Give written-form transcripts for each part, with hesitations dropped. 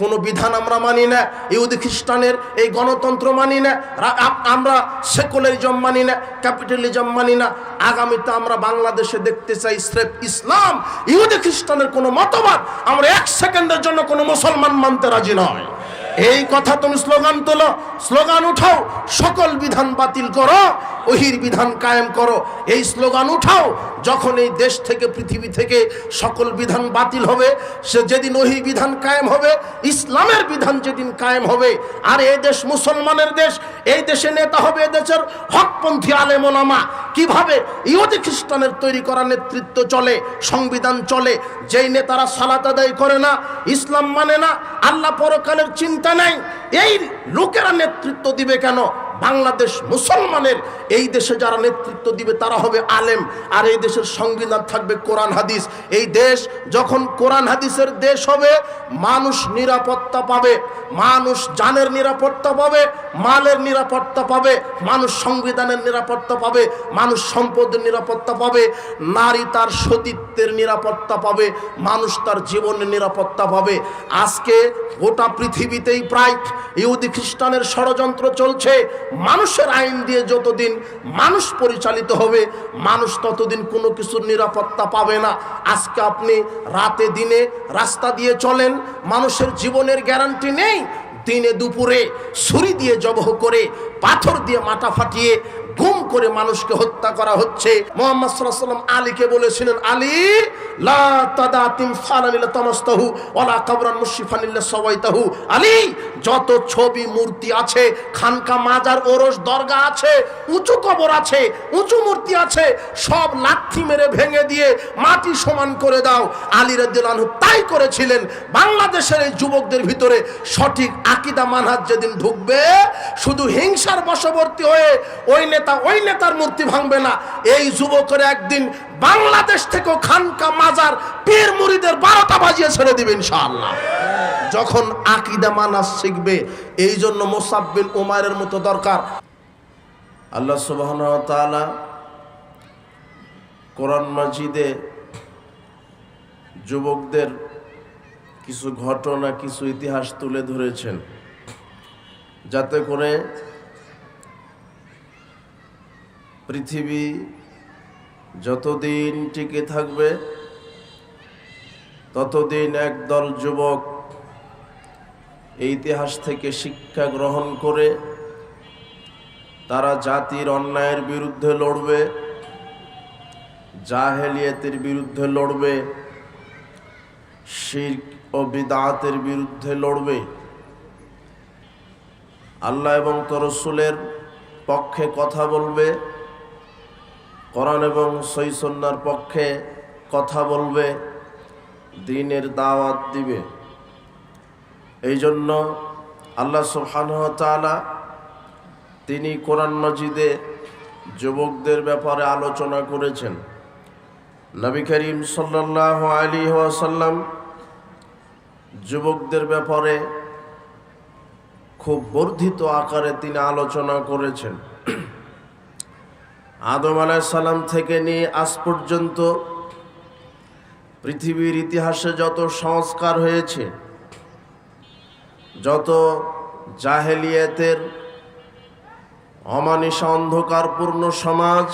কোনো বিধান আমরা মানি না, ইহুদি খ্রিস্টানের এই গণতন্ত্র মানি না, আমরা সেকুলারিজম মানি না, ক্যাপিটালিজম মানি না। আগামীতে আমরা বাংলাদেশে দেখতে চাই স্রেফ ইসলাম, ইহুদি খ্রিস্টানের কোনো মতবাদ আমরা এক সেকেন্ডের জন্য কোনো মুসলমান মানতে রাজি নয়। এই কথা তুমি স্লোগান তোলো, স্লোগান উঠাও, সকল বিধান বাতিল করো, ওহির বিধান কায়েম করো, এই স্লোগান উঠাও। যখন এই দেশ থেকে, পৃথিবী থেকে সকল বিধান বাতিল হবে, সে যেদিন ওহির বিধান কায়েম হবে, ইসলামের বিধান যেদিন কায়েম হবে, আর এই দেশ মুসলমানের দেশ, এই দেশে নেতা হবে এ দেশের হকপন্থী আলেম ওলামা। কিভাবে ইহুদি খ্রিস্টানের তৈরি করা নেতৃত্ব চলে, সংবিধান চলে, যেই নেতারা সালাত আদায় করে না, ইসলাম মানে না, আল্লাহ পরকালের চিন্তা নাই, এই লোকেরা নেতৃত্ব দিবে কেন? বাংলাদেশ মুসলমানের এই দেশে যারা নেতৃত্ব দিবে তারা হবে আলেম, আর এই দেশের সংবিধান থাকবে কোরআন হাদিস। এই দেশ যখন কোরআন হাদিসের দেশ হবে, মানুষ নিরাপত্তা পাবে, মানুষ জানের নিরাপত্তা পাবে, মালের নিরাপত্তা পাবে, মানুষ সংবিধানের নিরাপত্তা পাবে, মানুষ সম্পদের নিরাপত্তা পাবে, নারী তার সতীত্বের নিরাপত্তা পাবে, মানুষ তার জীবনের নিরাপত্তা পাবে। আজকে গোটা পৃথিবীতেই প্রায় ইহুদি খ্রিস্টানের ষড়যন্ত্র চলছে। মানুষের আইন দিয়ে যতদিন মানুষ পরিচালিত হবে, মানুষ ততদিন কোনো কিছুর নিরাপত্তা পাবে না। আজকে আপনি রাতে দিনে রাস্তা দিয়ে চলেন, মানুষের জীবনের গ্যারান্টি নেই। দিনে দুপুরে ছুরি দিয়ে জবহ করে, পাথর দিয়ে মাথা ফাটিয়ে, গুম করে মানুষকে হত্যা করা হচ্ছে। মুহাম্মদ সাল্লাল্লাহু আলাইহি ওয়াসাল্লাম আলীকে বলেছিলেন, আলী লা তাদা তিমসালান ইল্লা তামাসতাহু ওয়ালা কবরান মুশরিফান ইল্লা সাওয়াইতাহু। আলী, যত ছবি মূর্তি আছে, খানকা মাজার ওরস দরগা আছে, উঁচু কবর আছে, উঁচু মূর্তি আছে, সব লাথি মেরে ভেঙে দিয়ে মাটি সমান করে দাও। আলী রাদিয়াল্লাহু আনহু তাই করেছিলেন। বাংলাদেশের এই যুবকদের ভিতরে সঠিক আকীদা মানহাজ যেদিন ঢুকবে, শুধু হিংসার বশবর্তী হয়ে ওই নেতার মূর্তি ভাঙবে না, এই যুবকের একদিন বাংলাদেশ থেকে খানকা মাজার পীর মুরিদের 12টা বাজিয়ে ছেড়ে দিবে ইনশাআল্লাহ, যখন আকীদা মানহাজ শিখবে। এই জন্য মুসআব বিন উমাইরের মতো দরকার। আল্লাহ সুবহানাহু ওয়া তাআলা কোরআন মাজিদে যুবকদের কিছু ঘটনা, কিছু ইতিহাস তুলে ধরেছেন, যাতে করে পৃথিবী যতদিন টিকে থাকবে ততদিন একদল যুবক এই ইতিহাস থেকে শিক্ষা গ্রহণ করে তারা জাতির অন্যায়ের বিরুদ্ধে লড়বে, জাহেলিয়াতের বিরুদ্ধে লড়বে, শিরক ও বিদআতের বিরুদ্ধে লড়বে, আল্লাহ এবং তার রাসূলের পক্ষে কথা বলবে, কোরআন এবং সহিহ সুন্নাহর পক্ষে কথা বলবে, দ্বীনের দাওয়াত দিবে। এই জন্য আল্লাহ সুবহানাহু ওয়া তাআলা তিনি কোরআন মাজিদে যুবকদের ব্যাপারে আলোচনা করেছেন। নবী করিম সাল্লাল্লাহু আলাইহি ওয়াসাল্লাম যুবকদের ব্যাপারে খুব বর্ধিত আকারে তিনি আলোচনা করেছেন। আদম আলাইহিস সালাম থেকে নিয়ে আজ পর্যন্ত পৃথিবীর ইতিহাসে যত সংস্কার হয়েছে, যত জাহেলিয়াতের অমানিসা অন্ধকারপূর্ণ সমাজ,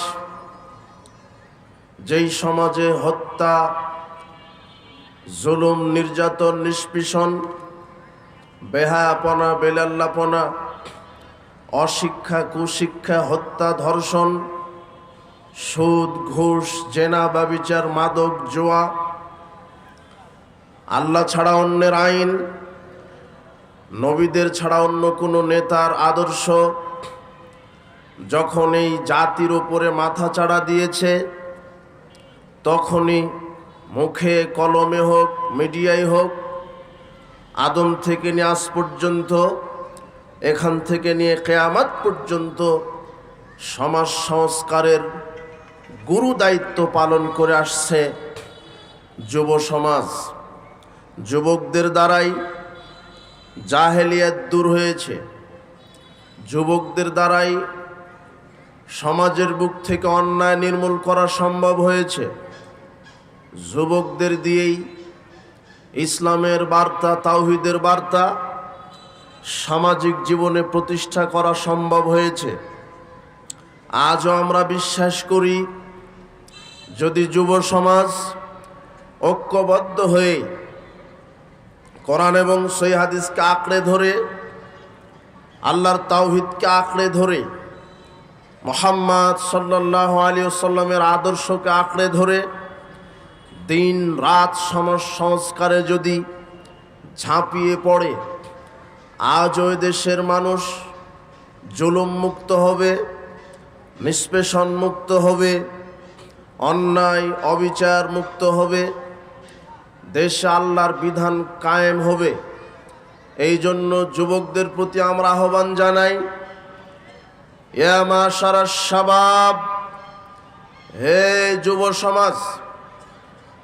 যেই সমাজে হত্যা, জুলুম, নির্যাতন, নিষ্পীষণ, বেহায়াপনা, বেলাল্লাপনা, অশিক্ষা, কুশিক্ষা, হত্যা, ধর্ষণ, সুদ, ঘুষ, জেনা, ব্যভিচার, মাদক, জুয়া, আল্লাহ ছাড়া অন্যের আইন, নবীদের ছাড়া অন্য কোনো নেতার আদর্শ যখন এই জাতির উপরে মাথা চাড়া দিয়েছে, তখনই মুখে কলমে হোক, মিডিয়ায় হোক, আদম থেকে নিয়ে আজ পর্যন্ত, এখান থেকে নিয়ে কিয়ামত পর্যন্ত সমাজ সংস্কারের গুরু দায়িত্ব পালন করে আসছে যুব সমাজ। যুবকদের দ্বারাই জাহেলিয়াত দূর হয়েছে, যুবকদের দ্বারাই সমাজের বুক থেকে অন্যায় নির্মূল করা সম্ভব হয়েছে, যুবকদের দিয়েই ইসলামের বার্তা, তাওহীদের বার্তা সামাজিক জীবনে প্রতিষ্ঠা করা সম্ভব হয়েছে। আজও আমরা বিশ্বাস করি, যদি যুব সমাজ ঐক্যবদ্ধ হয়ে কোরআন এবং সহিহ হাদিসকে আঁকড়ে ধরে, আল্লাহর তাওহীদকে আঁকড়ে ধরে, মুহাম্মদ সাল্লাল্লাহু আলাইহি ওয়াসাল্লামের আদর্শকে আঁকড়ে ধরে দিন রাত সংস্কারে যদি ঝাঁপিয়ে পড়ে, আজ ওই দেশের মানুষ জুলুম মুক্ত হবে, নিষ্পেষণ মুক্ত হবে, অন্যায় অবিচার মুক্ত হবে, দেশে আল্লাহর বিধান কায়েম হবে। এই জন্য যুবকদের প্রতি আমরা আহ্বান জানাই, ইয়া মাশারাশ শাবাব, হে যুব সমাজ,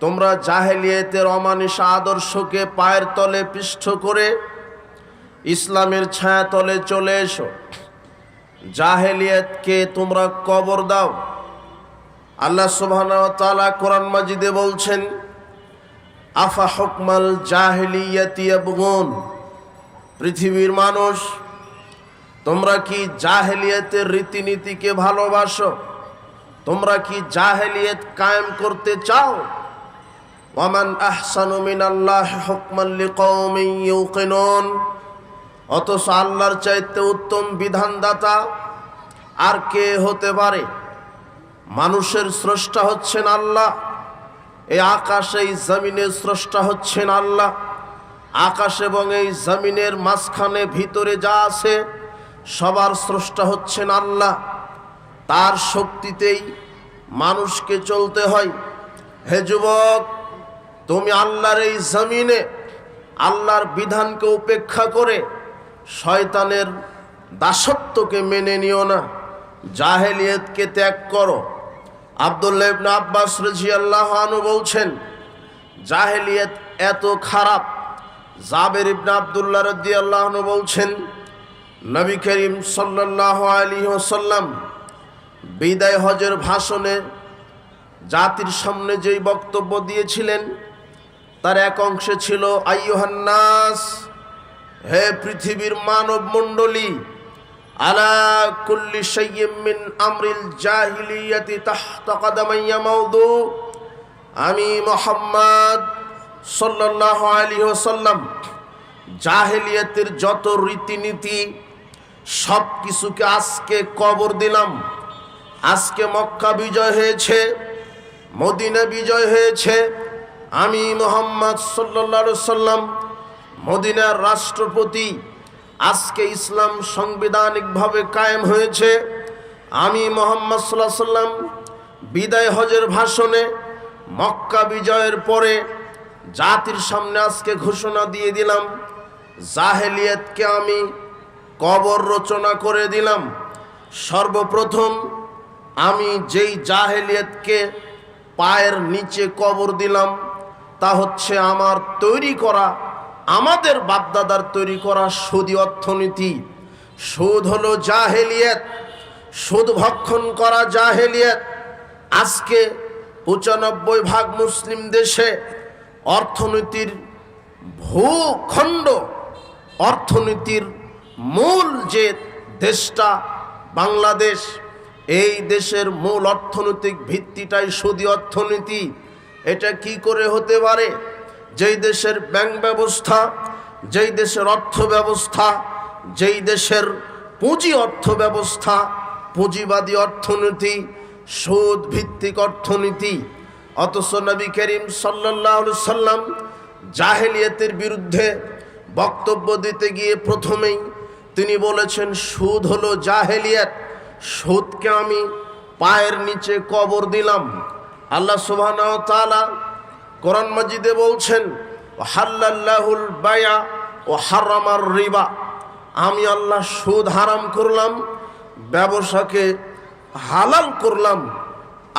তোমরা জাহেলিয়াতের অমানুষা আদর্শকে পায়ের তলে পিষ্ট করে ইসলামের ছায়াতলে চলে এসো। জাহেলিয়াতকে তোমরা কবর দাও। আল্লাহ সুবহানাহু ওয়া তাআলা কোরআন মাজিদে বলছেন, আফা হুকমাল জাহেলিয়াতি ইয়াবগুন, পৃথিবীর মানুষ, তোমরা কি জাহেলিয়াতের রীতিনীতিকে ভালোবাসো? তোমরা কি জাহেলিয়াত কায়েম করতে চাও? ওয়ামান আহসানু মিনাল্লাহি হুকমান লিকওমিন ইউকিনুন, অথচ আল্লাহর চাইতে উত্তম বিধানদাতা আর কে হতে পারে? মানুষের স্রষ্টা হচ্ছেন আল্লাহ, এই আকাশ এই জমিনের স্রষ্টা হচ্ছেন আল্লাহ। আকাশ এবং এই জমিনের মাঝখানে ভিতরে যা আছে সবার স্রষ্টা হচ্ছেন আল্লাহ। তার শক্তিতেই মানুষকে চলতে হয়। হে যুবক, তুমি আল্লাহর এই জমিনে আল্লাহর বিধানকে উপেক্ষা করে শয়তানের দাসত্বকে মেনে নিও না, জাহেলিয়াতকে ত্যাগ করো। আব্দুল্লাহ ইবনে আব্বাস রাদিয়াল্লাহু আনহু বলছেন, জাহেলিয়াত এত খারাপ। জাবের ইবনে আব্দুল্লাহ রাদিয়াল্লাহু আনহু বলছেন, নবী করিম সাল্লাল্লাহু আলাইহি ওয়াসাল্লাম বিদায় হজের ভাষণে জাতির সামনে যেই বক্তব্য দিয়েছিলেন, তার এক অংশে ছিল, আইয়ুহান নাস, হে পৃথিবীর মানব মণ্ডলী, আলা কুল্লি শাইইন মিন আমরিল জাহিলিয়াতি তাহতা কদামাইয়া মাউদু, আমি মুহাম্মদ সাল্লাল্লাহু আলাইহি ওয়াসাল্লাম জাহেলিয়াতের যত রীতিনীতি সব কিছুকে আজকে কবর দিলাম। আজকে মক্কা বিজয় হয়েছে, মদিনা বিজয় হয়েছে, আমি মুহাম্মদ সাল্লাল্লাহু আলাইহি ওয়াসাল্লাম মদিনার রাষ্ট্রপতি। আজকে ইসলাম সাংবিধানিকভাবে কায়েম হয়েছে। আমি মুহাম্মদ সাল্লাল্লাহু আলাইহি ওয়াসাল্লাম বিদায় হজের ভাষণে মক্কা বিজয়ের পরে জাতির সামনে আজকে ঘোষণা দিয়ে দিলাম, জাহেলিয়াতকে আমি কবর রচনা করে দিলাম। সর্বপ্রথম আমি যেই জাহেলিয়াতকে পায়ের নিচে কবর দিলাম, তা হচ্ছে আমার তৈরি করা, আমাদের বাপদাদার তৈরি করা সুদী অর্থনীতি। সুদ হলো জাহেলিয়াত, সুদ ভক্ষণ করা জাহেলিয়াত। আজকে ৯৫% মুসলিম দেশে অর্থনীতির ভূখণ্ড, অর্থনীতির মূল যে দেশটা বাংলাদেশ, এই দেশের মূল অর্থনৈতিক ভিত্তিটাই সুদী অর্থনীতি। এটা কি করে হতে পারে? যেই দেশের ব্যাংক ব্যবস্থা, যেই দেশের অর্থ ব্যবস্থা, যেই দেশের পুঁজি অর্থ ব্যবস্থা, পুঁজিবাদী অর্থনীতি, সুদ ভিত্তিক অর্থনীতি। অথচ নবী করিম সাল্লাল্লাহু আলাইহি সাল্লাম জাহেলিয়াতের বিরুদ্ধে বক্তব্য দিতে গিয়ে প্রথমেই তিনি বলেছেন, সুদ হলো জাহেলিয়াত, সুদকে আমি পায়ের নিচে কবর দিলাম। আল্লাহ সুবহানাহু ওয়া তাআলা কোরআন মাজিদে বলছেন, হাল্লাল্লাহুল বায়া ও হারামার রিবা, আমি আল্লাহ সুদ হারাম করলাম, ব্যবসাকে হালাল করলাম।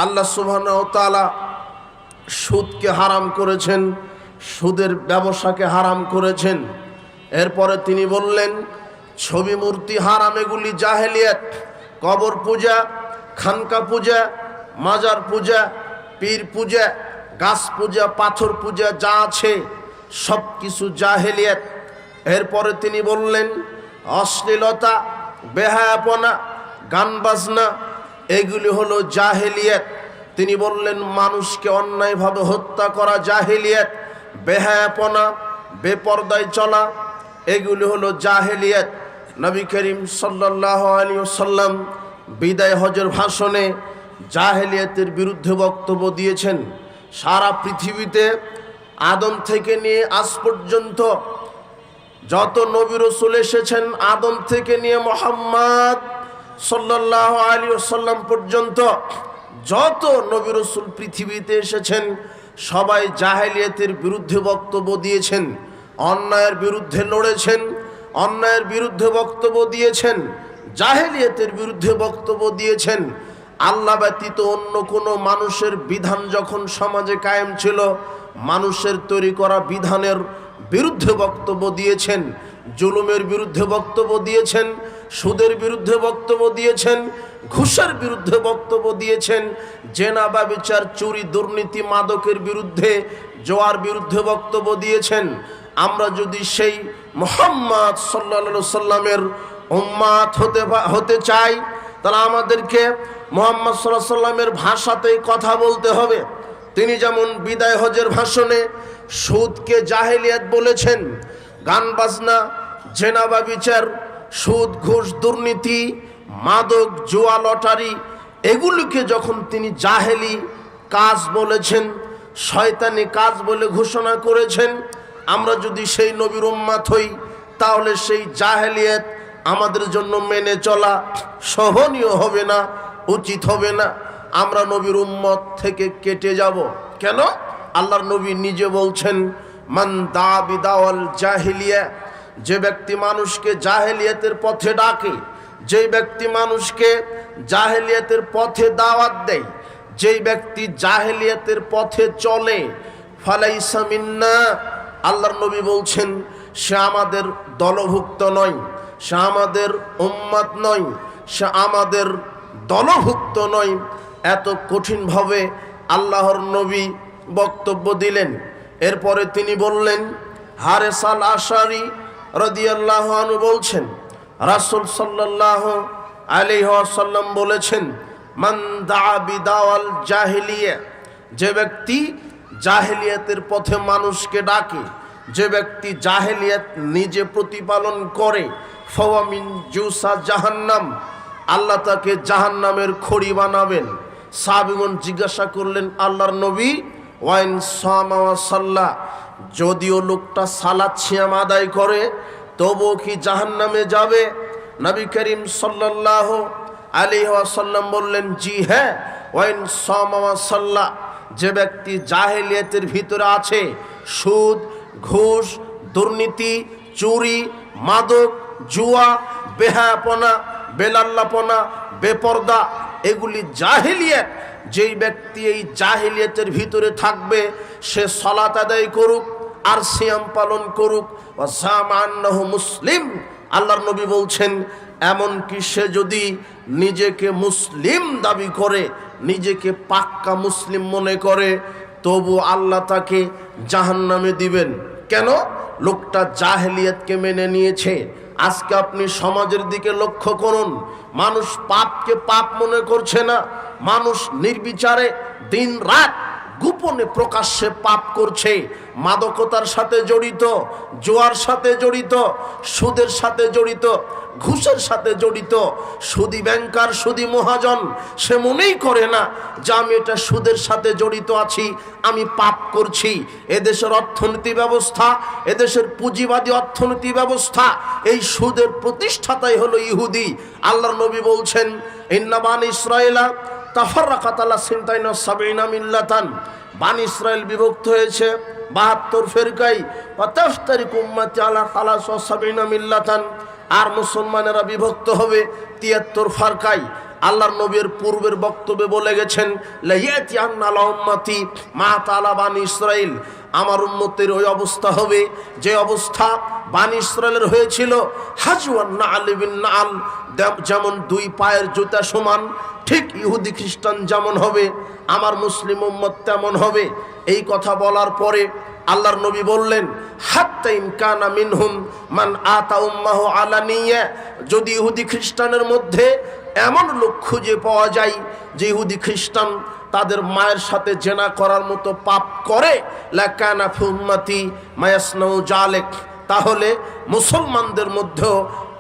আল্লাহ সুবহানাহু ওয়া তাআলা সুদকে হারাম করেছেন, সুদের ব্যবসাকে হারাম করেছেন। এরপরে তিনি বললেন, ছবি মূর্তি হারাম, এগুলি জাহেলিয়াত। কবর পূজা, খানকা পূজা, মাজার পূজা, পীর পূজা, গাছ পূজা, পাথর পূজা যা আছে সব কিছু জাহেলিয়াত। এরপরে তিনি বললেন অশ্লীলতা, বেহায়াপনা, গান বাজনা এগুলি হলো জাহেলিয়াত। তিনি বললেন মানুষকে অন্যায়ভাবে হত্যা করা জাহেলিয়াত, বেহায়াপনা, বেপরদায় চলা এগুলি হলো জাহেলিয়াত। নবী করিম সাল্লাল্লাহু আলাইহি ওয়াসাল্লাম বিদায় হজের ভাষণে জাহেলিয়াতের বিরুদ্ধে বক্তব্য দিয়েছেন। সারা পৃথিবীতে আদম থেকে নিয়ে আজ পর্যন্ত যত নবী রাসূল এসেছেন, আদম থেকে নিয়ে মুহাম্মদ সাল্লাল্লাহু আলাইহি ওয়াসাল্লাম পর্যন্ত যত নবী রাসূল পৃথিবীতে এসেছেন সবাই জাহেলিয়াতের বিরুদ্ধে বক্তব্য দিয়েছেন, অন্যায়ের বিরুদ্ধে লড়েছেন, অন্যায়ের বিরুদ্ধে বক্তব্য দিয়েছেন, জাহেলিয়াতের বিরুদ্ধে বক্তব্য দিয়েছেন। আল্লাহ ব্যতীত অন্য কোনো মানুষের বিধান যখন সমাজে কায়েম ছিল, মানুষের তৈরি করা বিধানের বিরুদ্ধে বক্তব্য দিয়েছেন, জুলুমের বিরুদ্ধে বক্তব্য দিয়েছেন, সুদের বিরুদ্ধে বক্তব্য দিয়েছেন, ঘুষের বিরুদ্ধে বক্তব্য দিয়েছেন, জেনা ব্যভিচার চুরি দুর্নীতি মাদকের বিরুদ্ধে জোয়ার বিরুদ্ধে বক্তব্য দিয়েছেন। আমরা যদি সেই মুহাম্মদ সাল্লাল্লাহু আলাইহি সাল্লামের উম্মাত হতে চাই তাহলে আমাদেরকে মুহাম্মদ সাল্লাল্লাহু আলাইহি সাল্লামের ভাষাতেই কথা বলতে হবে। তিনি যেমন বিদায় হজের ভাষণে সুদকে জাহেলিয়াত বলেছেন, গান বাজনা, জেনা ব্যভিচার, সুদ ঘুষ দুর্নীতি মাদক জুয়া লটারি এগুলিকে যখন তিনি জাহেলি কাজ বলেছেন, শয়তানি কাজ বলে ঘোষণা করেছেন, আমরা যদি সেই নবীর উম্মত হই তাহলে সেই জাহেলিয়াত আমাদের জন্য মেনে চলা সহনীয় হবে না, উচিত হবে না। আমরা নবীর উম্মত থেকে কেটে যাব। কেন? আল্লাহর নবী নিজে বলছেন মান দা বিদাওয়াল জাহিলিয়া, যে ব্যক্তি মানুষকে জাহেলিয়াতের পথে ডাকে, যেই ব্যক্তি মানুষকে জাহেলিয়াতের পথে দাওয়াত দেয়, যেই ব্যক্তি জাহেলিয়াতের পথে চলে, ফালাইসা মিন্না, আল্লাহর নবী বলছেন সে আমাদের দলভুক্ত নয়, সে আমাদের উম্মত নয়, সে আমাদের দলভুক্ত নয়। এত কঠিনভাবে আল্লাহর নবী বক্তব্য দিলেন। এরপরে তিনি বললেন, হারেস আল আশারি রাদিয়াল্লাহু আনহু বলছেন রাসূল সাল্লাল্লাহু আলাইহি ওয়াসাল্লাম বলেছেন মান দা বিদাওয়াল জাহিলিয়া, যে ব্যক্তি জাহেলিয়াতের পথে মানুষকে ডাকে, যে ব্যক্তি জাহেলিয়াত নিজে প্রতিপালন করে, ফাওয়া মিন জুসা জাহান্নাম, আল্লাহ তাকে জাহান্নামের খড়ি বানাবেন। সাহাবীগণ জিজ্ঞাসা করলেন আল্লাহর নবী, ওয়াইন সামা ওয়া সাল্লা, যদিও লোকটা সালাত সিয়াম আদায় করে তবুও কি জাহান্নামে যাবে? নবী করিম সাল্লাল্লাহু আলাইহি ওয়াসাল্লাম বললেন, জি হ্যাঁ, ওয়াইন সামা ওয়া সাল্লা, যে ব্যক্তি জাহেলিয়াতের ভিতরে আছে, সুদ ঘুষ দুর্নীতি চুরি মাদক জুয়া বেহায়াপনা বেলাল্লাপনা বেপর্দা এগুলি জাহেলিয়াত, যেই ব্যক্তি এই জাহেলিয়াতের ভিতরে থাকবে সে সালাত আদায় করুক আর সিয়াম পালন করুক, ওয়া জামা আন্নাহু মুসলিম, আল্লাহর নবী বলছেন এমনকি সে যদি নিজেকে মুসলিম দাবি করে, নিজেকে পাক্কা মুসলিম মনে করে, তবু আল্লাহ তাকে জাহান্নামে দিবেন। কেন? লোকটা জাহেলিয়াতকে মেনে নিয়েছে। আজকে আপনি সমাজের দিকে লক্ষ্য করুন, মানুষ পাপকে পাপ মনে করছে না, মানুষ নির্বিচারে দিন রাত গোপনে প্রকাশ্যে পাপ করছে, মাদকতার সাথে জড়িত, জুয়ার সাথে জড়িত, সুদের সাথে জড়িত, ঘুষের সাথে জড়িত। সুদী ব্যাংকার সুদী মহাজন সে মনেই করে না যে আমি এটা সুদের সাথে জড়িত আছি, আমি পাপ করছি। এদেশের অর্থনীতি ব্যবস্থা, এদেশের পুঁজিবাদী অর্থনীতি ব্যবস্থা, এই সুদের প্রতিষ্ঠাতাই হলো ইহুদি। আল্লাহর নবী বলছেন ইন্না বানি ইসরাঈলা তাফাররাকাত আলা সিনতাইনা সাবিনা মিল্লাতান, বানি ইসরাইল বিভক্ত হয়েছে 72 ফিরকায়, ওয়া তাফতারিকু উম্মতি আলা 73 মিল্লাতান, আর মুসলমানেরা বিভক্ত হবে 73 ফিরকায়। আল্লাহর নবীর পূর্বের বক্তব্যে বলে গেছেন লাইয়াতি আন্না আলা উম্মতি মা তাআলা বানি ইসরাইল, আমার উম্মতের ওই অবস্থা হবে যে অবস্থা বানি ইসরাইলের হয়েছিল। হাজওয়ান নাআল বিন নাআল, যেমন দুই পায়ের জুতা সমান, ঠিক ইহুদি খ্রিস্টান যেমন হবে আমার মুসলিম উম্মত তেমন হবে। এই কথা বলার পরে আল্লাহর নবী বললেন, হাত্তা ইন কানা মিনহুম মান আতা উম্মাহু আলানিয়া, যদি ইহুদি খ্রিস্টানের মধ্যে এমন লোক খুঁজে পাওয়া যায় যে ইহুদি খ্রিস্টান তাদের মায়ের সাথে জেনা করার মতো পাপ করে, লাকানা ফি উম্মতি মায়াসনাউ জালেক, তাহলে মুসলমানদের মধ্যেও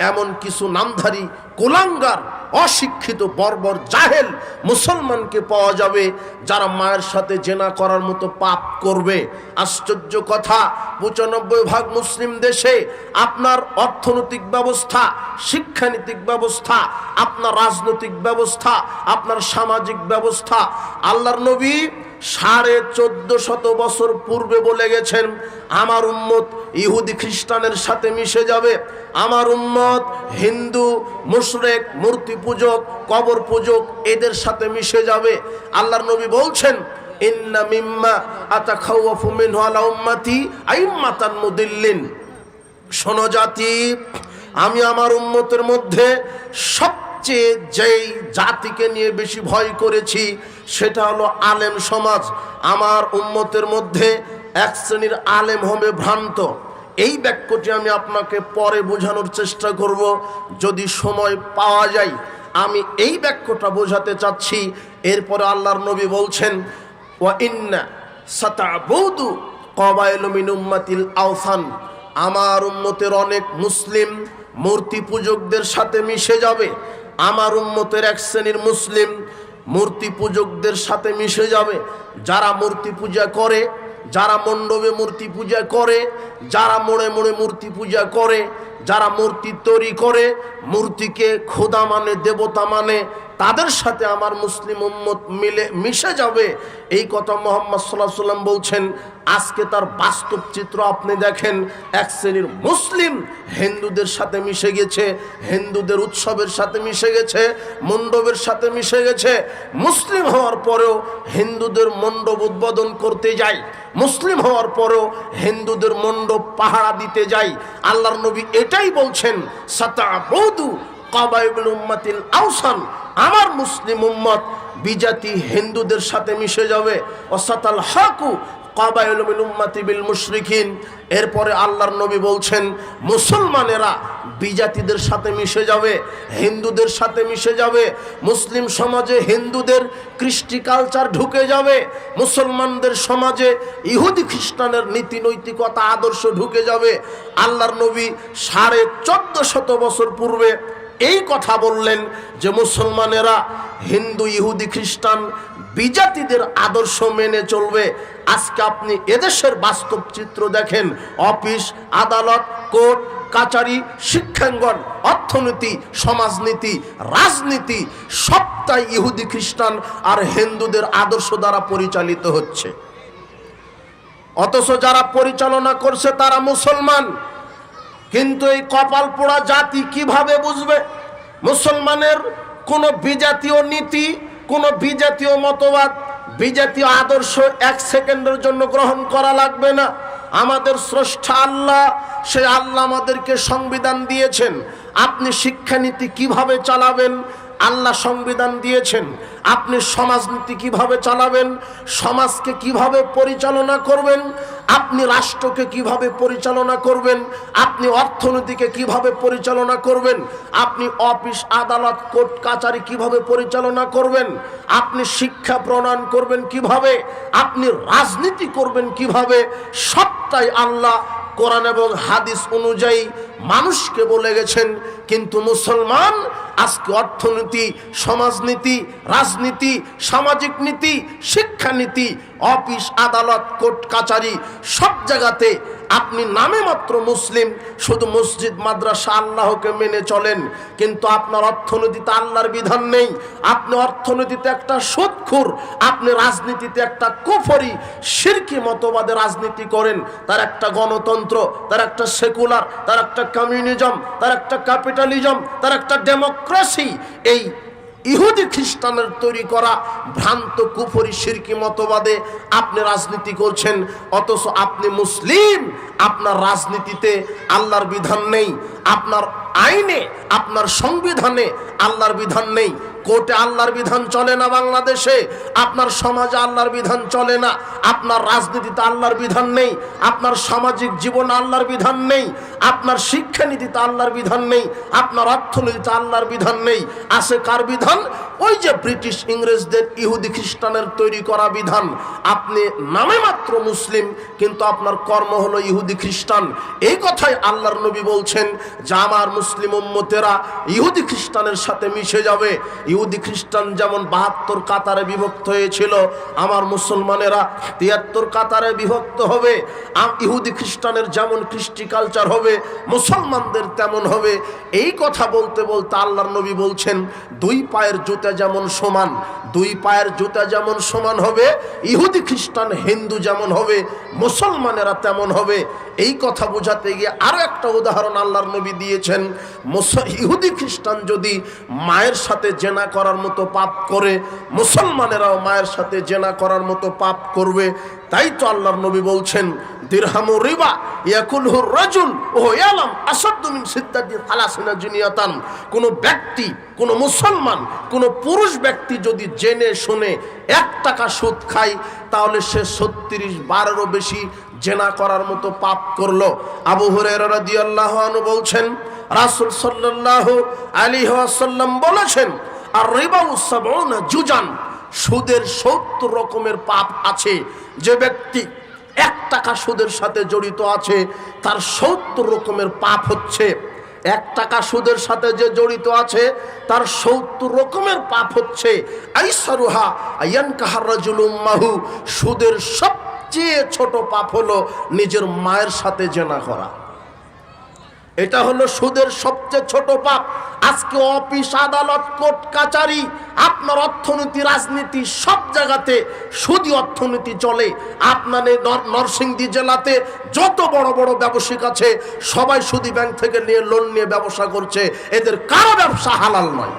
এমন কিছু নামধারী কুলাঙ্গার অশিক্ষিত বর্বর জাহেল মুসলমানকে পাওয়া যাবে যারা মায়ের সাথে জেনা করার মতো পাপ করবে। আশ্চর্য কথা, ৯৫% মুসলিম দেশে আপনার অর্থনৈতিক ব্যবস্থা, শিক্ষানীতিক ব্যবস্থা, আপনার রাজনৈতিক ব্যবস্থা, আপনার সামাজিক ব্যবস্থা, আল্লাহর নবী ১৪৫০ বছর পূর্বে বলে গেছেন, আমার উম্মত ইহুদি খ্রিস্টানের সাথে মিশে যাবে, আমার উম্মত হিন্দু মুশরিক মূর্তি পূজক কবর পূজক এদের সাথে মিশে যাবে। আল্লাহর নবী বলছেন, ইন্না মিম্মা আতাখাওয়াফু মিনহু আলা উম্মতি আইম্মাতান মুদিল্লিন, শোনো জাতি, আমি আমার উম্মতের মধ্যে সবচেয়ে যেই জাতিকে নিয়ে বেশি ভয় করেছি সেটা হলো আলেম সমাজ। আমার উম্মতের মধ্যে এক শ্রেণীর আলেম হবে ভ্রান্ত। এই বাক্যটি আমি আপনাকে পরে বোঝানোর চেষ্টা করব যদি সময় পাওয়া যায়। আমি এই বাক্যটা বোঝাতে চাচ্ছি। এরপরে আল্লাহর নবী বলছেন, ওয়া ইন্না সাতাবুদু কবাইলু মিন উম্মাতিল আওসান, আমার উম্মতের অনেক মুসলিম মূর্তি পূজকদের সাথে মিশে যাবে। আমার উম্মতের এক শ্রেণীর মুসলিম মূর্তি পূজকদের সাথে মিশে যাবে, যারা মূর্তি পূজা করে, যারা মণ্ডপে মূর্তি পূজা করে, যারা মোড়ে মোড়ে মূর্তি পূজা করে, যারা মূর্তি তৈরি করে, মূর্তিকে খোদা মানে, দেবতা মানে, তাদের সাথে আমার মুসলিম উম্মত মিশে যাবে। এই কথা মুহাম্মদ সাল্লাল্লাহু আলাইহি ওয়াসাল্লাম বলছেন। আজকে তার বাস্তব চিত্র আপনি দেখেন, এক শ্রেণীর মুসলিম হিন্দুদের সাথে মিশে গেছে, হিন্দুদের উৎসবের সাথে মিশে গেছে, মণ্ডপের সাথে মিশে গেছে। মুসলিম হওয়ার পরেও হিন্দুদের মণ্ডপ উদ্বোধন করতে যায়, মুসলিম হওয়ার পরেও হিন্দুদের মণ্ডপ পাহারা দিতে যায়। আল্লাহর নবী এটাই বলছেন, সাতাবুদু কবাইলুল উম্মাতিল আওসান, আমার মুসলিম উম্মত বিজাতি হিন্দুদের সাথে মিশে যাবে। ওয়াসাতাল হাকু কবাইলু মিন উম্মতি বিল মুশরিকিন। এরপরে আল্লাহর নবী বলছেন, মুসলমানেরা বিজাতিদের সাথে মিশে যাবে, হিন্দুদের সাথে মিশে যাবে। মুসলিম সমাজে হিন্দুদের কৃষ্টি কালচার ঢুকে যাবে, মুসলমানদের সমাজে ইহুদি খ্রিস্টানের নীতি নৈতিকতা আদর্শ ঢুকে যাবে। আল্লাহর নবী ১৪৫০ বছর পূর্বে এই কথা বললেন যে মুসলমানেরা হিন্দু ইহুদি খ্রিস্টান বিজাতিদের আদর্শ মেনে চলবে। আজকে আপনি এদেশের বাস্তব চিত্র দেখেন, অফিস আদালত কোর্ট কাচারি শিক্ষাঙ্গন অর্থনীতি সমাজনীতি রাজনীতি সবটাই ইহুদি খ্রিস্টান আর হিন্দুদের আদর্শ দ্বারা পরিচালিত হচ্ছে। অথচ যারা পরিচালনা করছে তারা মুসলমান। কিন্তু এই কপাল পোড়া জাতি কিভাবে বুঝবে মুসলমানের কোন বিজাতীয় নীতি, কোন বিজাতীয় মতবাদ, বিজাতীয় আদর্শ এক সেকেন্ডের জন্য গ্রহণ করা লাগবে না। আমাদের স্রষ্টা আল্লাহ, সে আল্লাহ আমাদেরকে সংবিধান দিয়েছেন। আপনি শিক্ষানীতি কিভাবে চালাবেন আল্লাহ সংবিধান দিয়েছেন। আপনি সমাজনীতি কিভাবে চালাবেন, সমাজকে কিভাবে পরিচালনা করবেন, আপনি রাষ্ট্রকে কিভাবে পরিচালনা করবেন, আপনি অর্থনীতিকে কিভাবে পরিচালনা করবেন, আপনি অফিস আদালত কোর্ট কাচারি কিভাবে পরিচালনা করবেন, আপনি শিক্ষা প্রণয়ন করবেন কিভাবে, আপনি রাজনীতি করবেন কিভাবে, সবটাই আল্লাহ কোরআন এবং হাদিস অনুযায়ী মানুষকে বলে গেছেন। কিন্তু মুসলমান আজকে অর্থনীতি সমাজনীতি রাজনীতি সামাজিক নীতি শিক্ষানীতি অফিস আদালত কোর্ট কাচারি সব জায়গাতে আপনি নামে মাত্র মুসলিম, শুধু মসজিদ মাদ্রাসা আল্লাহকে মেনে চলেন, কিন্তু আপনার অর্থনীতিতে আল্লাহর বিধান নেই। আপনি অর্থনীতিতে একটা সুদখোর, আপনি রাজনীতিতে একটা কুফরি শিরকি মতবাদে রাজনীতি করেন। তার একটা গণতন্ত্র, তার একটা সেকুলার, তার একটা কমিউনিজম, তার একটা ক্যাপিটালিজম, তার একটা ডেমোক্রেসি। এই ইহুদি খ্রিস্টানের তৈরি করা ভ্রান্ত কুফরি শিরকি মতবাদে আপনি রাজনীতি করছেন। অথচ আপনি মুসলিম, আপনার রাজনীতিতে আল্লাহর বিধান নেই, আপনার আইনে আপনার সংবিধানে আল্লাহর বিধান নেই। কোর্টে আল্লাহর বিধান চলে না বাংলাদেশে, আপনার সমাজে আল্লাহর বিধান চলে না, আপনার রাজনীতিতে আল্লাহর বিধান নেই, আপনার সামাজিক জীবনে আল্লাহর বিধান নেই, আপনার শিক্ষানীতিতে আল্লাহর বিধান নেই, আপনার অর্থনীতিতে আল্লাহর বিধান নেই। আছে কার বিধান? ওই যে ব্রিটিশ ইংরেজদের ইহুদি খ্রিস্টানের তৈরি করা বিধান। আপনি নামে মাত্র মুসলিম কিন্তু আপনার কর্ম হলো ইহুদি খ্রিস্টান। এই কথাই আল্লাহর নবী বলছেন যে আমার মুসলিম উম্মতেরা ইহুদি খ্রিস্টানের সাথে মিশে যাবে। ইহুদি খ্রিস্টান যেমন 72 কাতারে বিভক্ত হয়েছিল, আমার মুসলমানেরা 73 কাতারে বিভক্ত হবে। ইহুদি খ্রিস্টানের যেমন কৃষ্টি কালচার হবে, মুসলমানদের তেমন হবে। এই কথা বলতে বলতে আল্লাহর নবী বলছেন দুই পায়ের জুতা যেমন সমান, দুই পায়ের জুতা যেমন সমান হবে, ইহুদি খ্রিস্টান হিন্দু যেমন হবে, মুসলমানেরা তেমন হবে। এই কথা বোঝাতে গিয়ে আরো একটা উদাহরণ আল্লাহর নবী দিয়েছেন। ইহুদি খ্রিস্টান যদি মায়ের সাথে জেনা করার মতো পাপ করে, মুসলমানেরাও মায়ের সাথে জেনা করার মতো পাপ করবে। তাই তো আল্লাহর নবী বলছেন দিরহামু রিবা ইয়াকুলহু রাজুল ওয়া ইয়ালাম আসাদ্দু মিন সিদ্দাতি সালাসিনা জিনিয়াতান। কোন ব্যক্তি, কোন মুসলমান, কোন পুরুষ ব্যক্তি যদি জেনে শুনে 1 টাকা সুদ খায়, তাহলে সে 36 বারেরও বেশি জেনা করার মতো পাপ করলো। আবু হুরায়রা রাদিয়াল্লাহু আনহু বলছেন রাসূল সাল্লাল্লাহু আলাইহি ওয়াসাল্লাম বলেছেন আর রিবা 70 জুজান, সুদের 70 রকমের পাপ আছে। যে ব্যক্তি 1 টাকা সুদের সাথে জড়িত আছে তার 70 রকমের পাপ হচ্ছে। 1 টাকা সুদের সাথে যে জড়িত আছে তার 70 রকমের পাপ হচ্ছে। আইসারুহা আয়ানকাহার রাজুল উম্মাহু, সুদের সবচেয়ে ছোট পাপ হলো নিজের মায়ের সাথে জেনা করা। এটা হলো সুদের সবচেয়ে ছোট পাপ। আজকে অফিস, আদালত, কোর্ট কাচারি, আপনার অর্থনীতি, রাজনীতি, সব জায়গাতে সুদী অর্থনীতি চলে। আপনার নরসিংদী জেলাতে যত বড় বড় ব্যবসায়িক আছে সবাই সুদী ব্যাংক থেকে নিয়ে লোন নিয়ে ব্যবসা করছে। এদের কারো ব্যবসা হালাল নয়।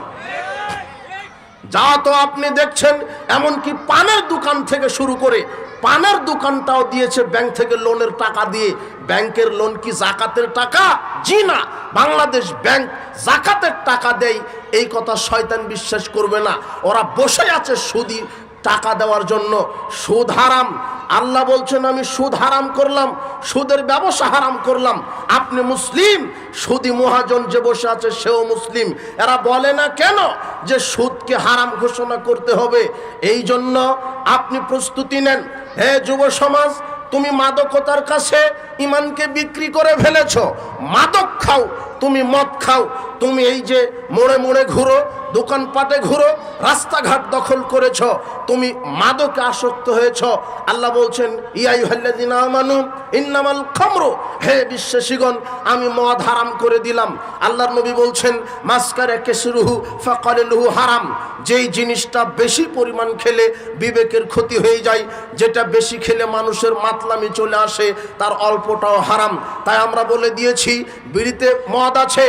যা তো আপনি দেখছেন, এমনকি পানের দোকান থেকে শুরু করে, পানের দোকানটাও দিয়েছে ব্যাংক থেকে লোনের টাকা দিয়ে। ব্যাংকের লোন কি জাকাতের টাকা? জি না, বাংলাদেশ ব্যাংক জাকাতের টাকা দেয়। এই কথা শয়তান বিশ্বাস করবে না। ওরা বসে আছে সুদি টাকা দেওয়ার জন্য। সুদ হারাম। আল্লাহ বলছেন আমি সুদ হারাম করলাম, সুদের ব্যবসা হারাম করলাম। আপনি মুসলিম, সুদি মহাজন যে বসে আছে সেও মুসলিম। এরা বলে না কেন যে সুদকে হারাম ঘোষণা করতে হবে? এই জন্য আপনি প্রস্তুতি নেন। হে যুব সমাজ, তুমি মাদকতার কাছে ইমানকে বিক্রি করে ফেলেছ। মাদক খাও, তুমি মদ খাও, তুমি এই যে মোড়ে মোড়ে ঘুরো, দোকানপাটে ঘুরো, রাস্তাঘাট দখল করেছ, তুমি মাদকে আসক্ত হয়েছ। আল্লাহ বলছেন ইয়া আইয়ুহাল্লাযিনা আমানু ইন্নামাল খামরু, হে বিশ্বাসীগণ আমি মদ হারাম করে দিলাম। আল্লাহর নবী বলছেন মাসকারা কাসরুহু ফাকালিলহু হারাম। যেই জিনিসটা বেশি পরিমাণ খেলে বিবেকের ক্ষতি হয়ে যায়, যেটা বেশি খেলে মানুষের মাতলামি চলে আসে, তার অল্পটাও হারাম। তাই আমরা বলে দিয়েছি বিড়িতে মদ আছে,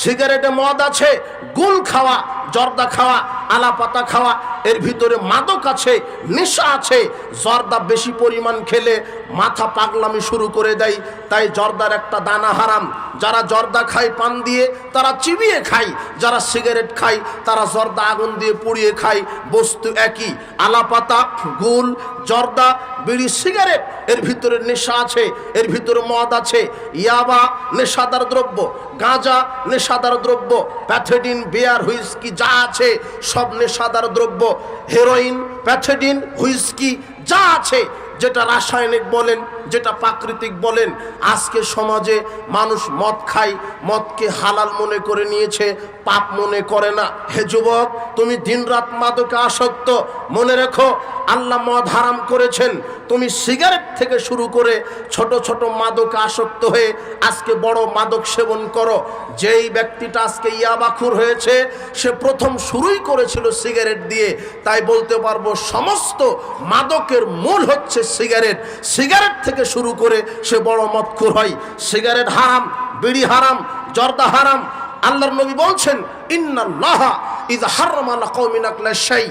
সিগারেটে মদ আছে, গুল খাওয়া, জর্দা খাওয়া, আলাপাতা খাওয়া, এর ভিতরে মাদক আছে, নেশা আছে। জর্দা বেশি পরিমাণ খেলে মাথা পাগলামি শুরু করে দেয়। তাই জর্দার একটা দানা হারাম। যারা জর্দা খায় পান দিয়ে তারা চিবিয়ে খায়, যারা সিগারেট খায় তারা জর্দা আগুন দিয়ে পুড়িয়ে খায়। বস্তু একই। আলাপাতা, গুল, জর্দা, বিড়ি, সিগারেট, এর ভিতরে নেশা আছে, এর ভিতরে মদ আছে। ইয়াবা নেশাদার দ্রব্য, গাঁজা নেশাদার দ্রব্য, প্যাথেডিন, বিয়ার, হুইস্কি যা আছে সব নেশাদার দ্রব্য। হেরোইন, প্যাথেডিন, হুইস্কি যা আছে, যেটা রাসায়নিক বলেন, যেটা প্রাকৃতিক বলেন। আজকে সমাজে মানুষ মদ খায়, মদকে হালাল মনে করে নিয়েছে, পাপ মনে করে না। হে যুবক, তুমি দিনরাত মাদকে আসক্ত, মনে রেখো আল্লাহ মদ হারাম করেছেন। তুমি সিগারেট থেকে শুরু করে ছোট ছোট মাদকে আসক্ত হয়ে আজকে বড় মাদক সেবন করো। যেই ব্যক্তিটা আজকে ইয়াবাখুর হয়েছে সে প্রথম শুরুই করেছিল সিগারেট দিয়ে। তাই বলতে পারবো সমস্ত মাদকের মূল হচ্ছে সিগারেট। সিগারেট থেকে শুরু করে সে বড় মদখুর হয়। সিগারেট হারাম, বিড়ি হারাম, জর্দা হারাম। আল্লাহর নবী বলছেন ইন্নাল্লাহা ইযা হারামা আলা কওমিন আকলা শাই,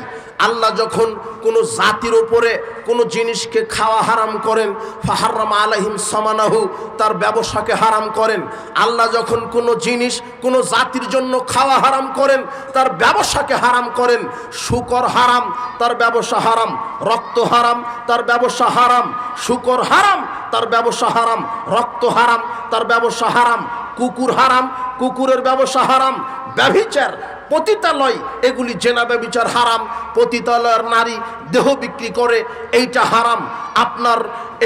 আল্লাহ যখন কোনো জাতির উপরে কোনো জিনিসকে খাওয়া হারাম করেন, ফাহাররামা আলাইহিম সামানাহু, তার ব্যবসাকে হারাম করেন। আল্লাহ যখন কোনো জিনিস কোনো জাতির জন্য খাওয়া হারাম করেন, তার ব্যবসাকে হারাম করেন। শুকর হারাম, তার ব্যবসা হারাম। রক্ত হারাম, তার ব্যবসা হারাম। শুকর হারাম, তার ব্যবসা হারাম। রক্ত হারাম, তার ব্যবসা হারাম। কুকুর হারাম, কুকুরের ব্যবসা হারাম। ব্যভিচার, পতিতালয়, এগুলি জেনা ব্যভিচার হারাম। পতিতালয়ের নারী দেহ বিক্রি করে, এইটা হারাম। আপনার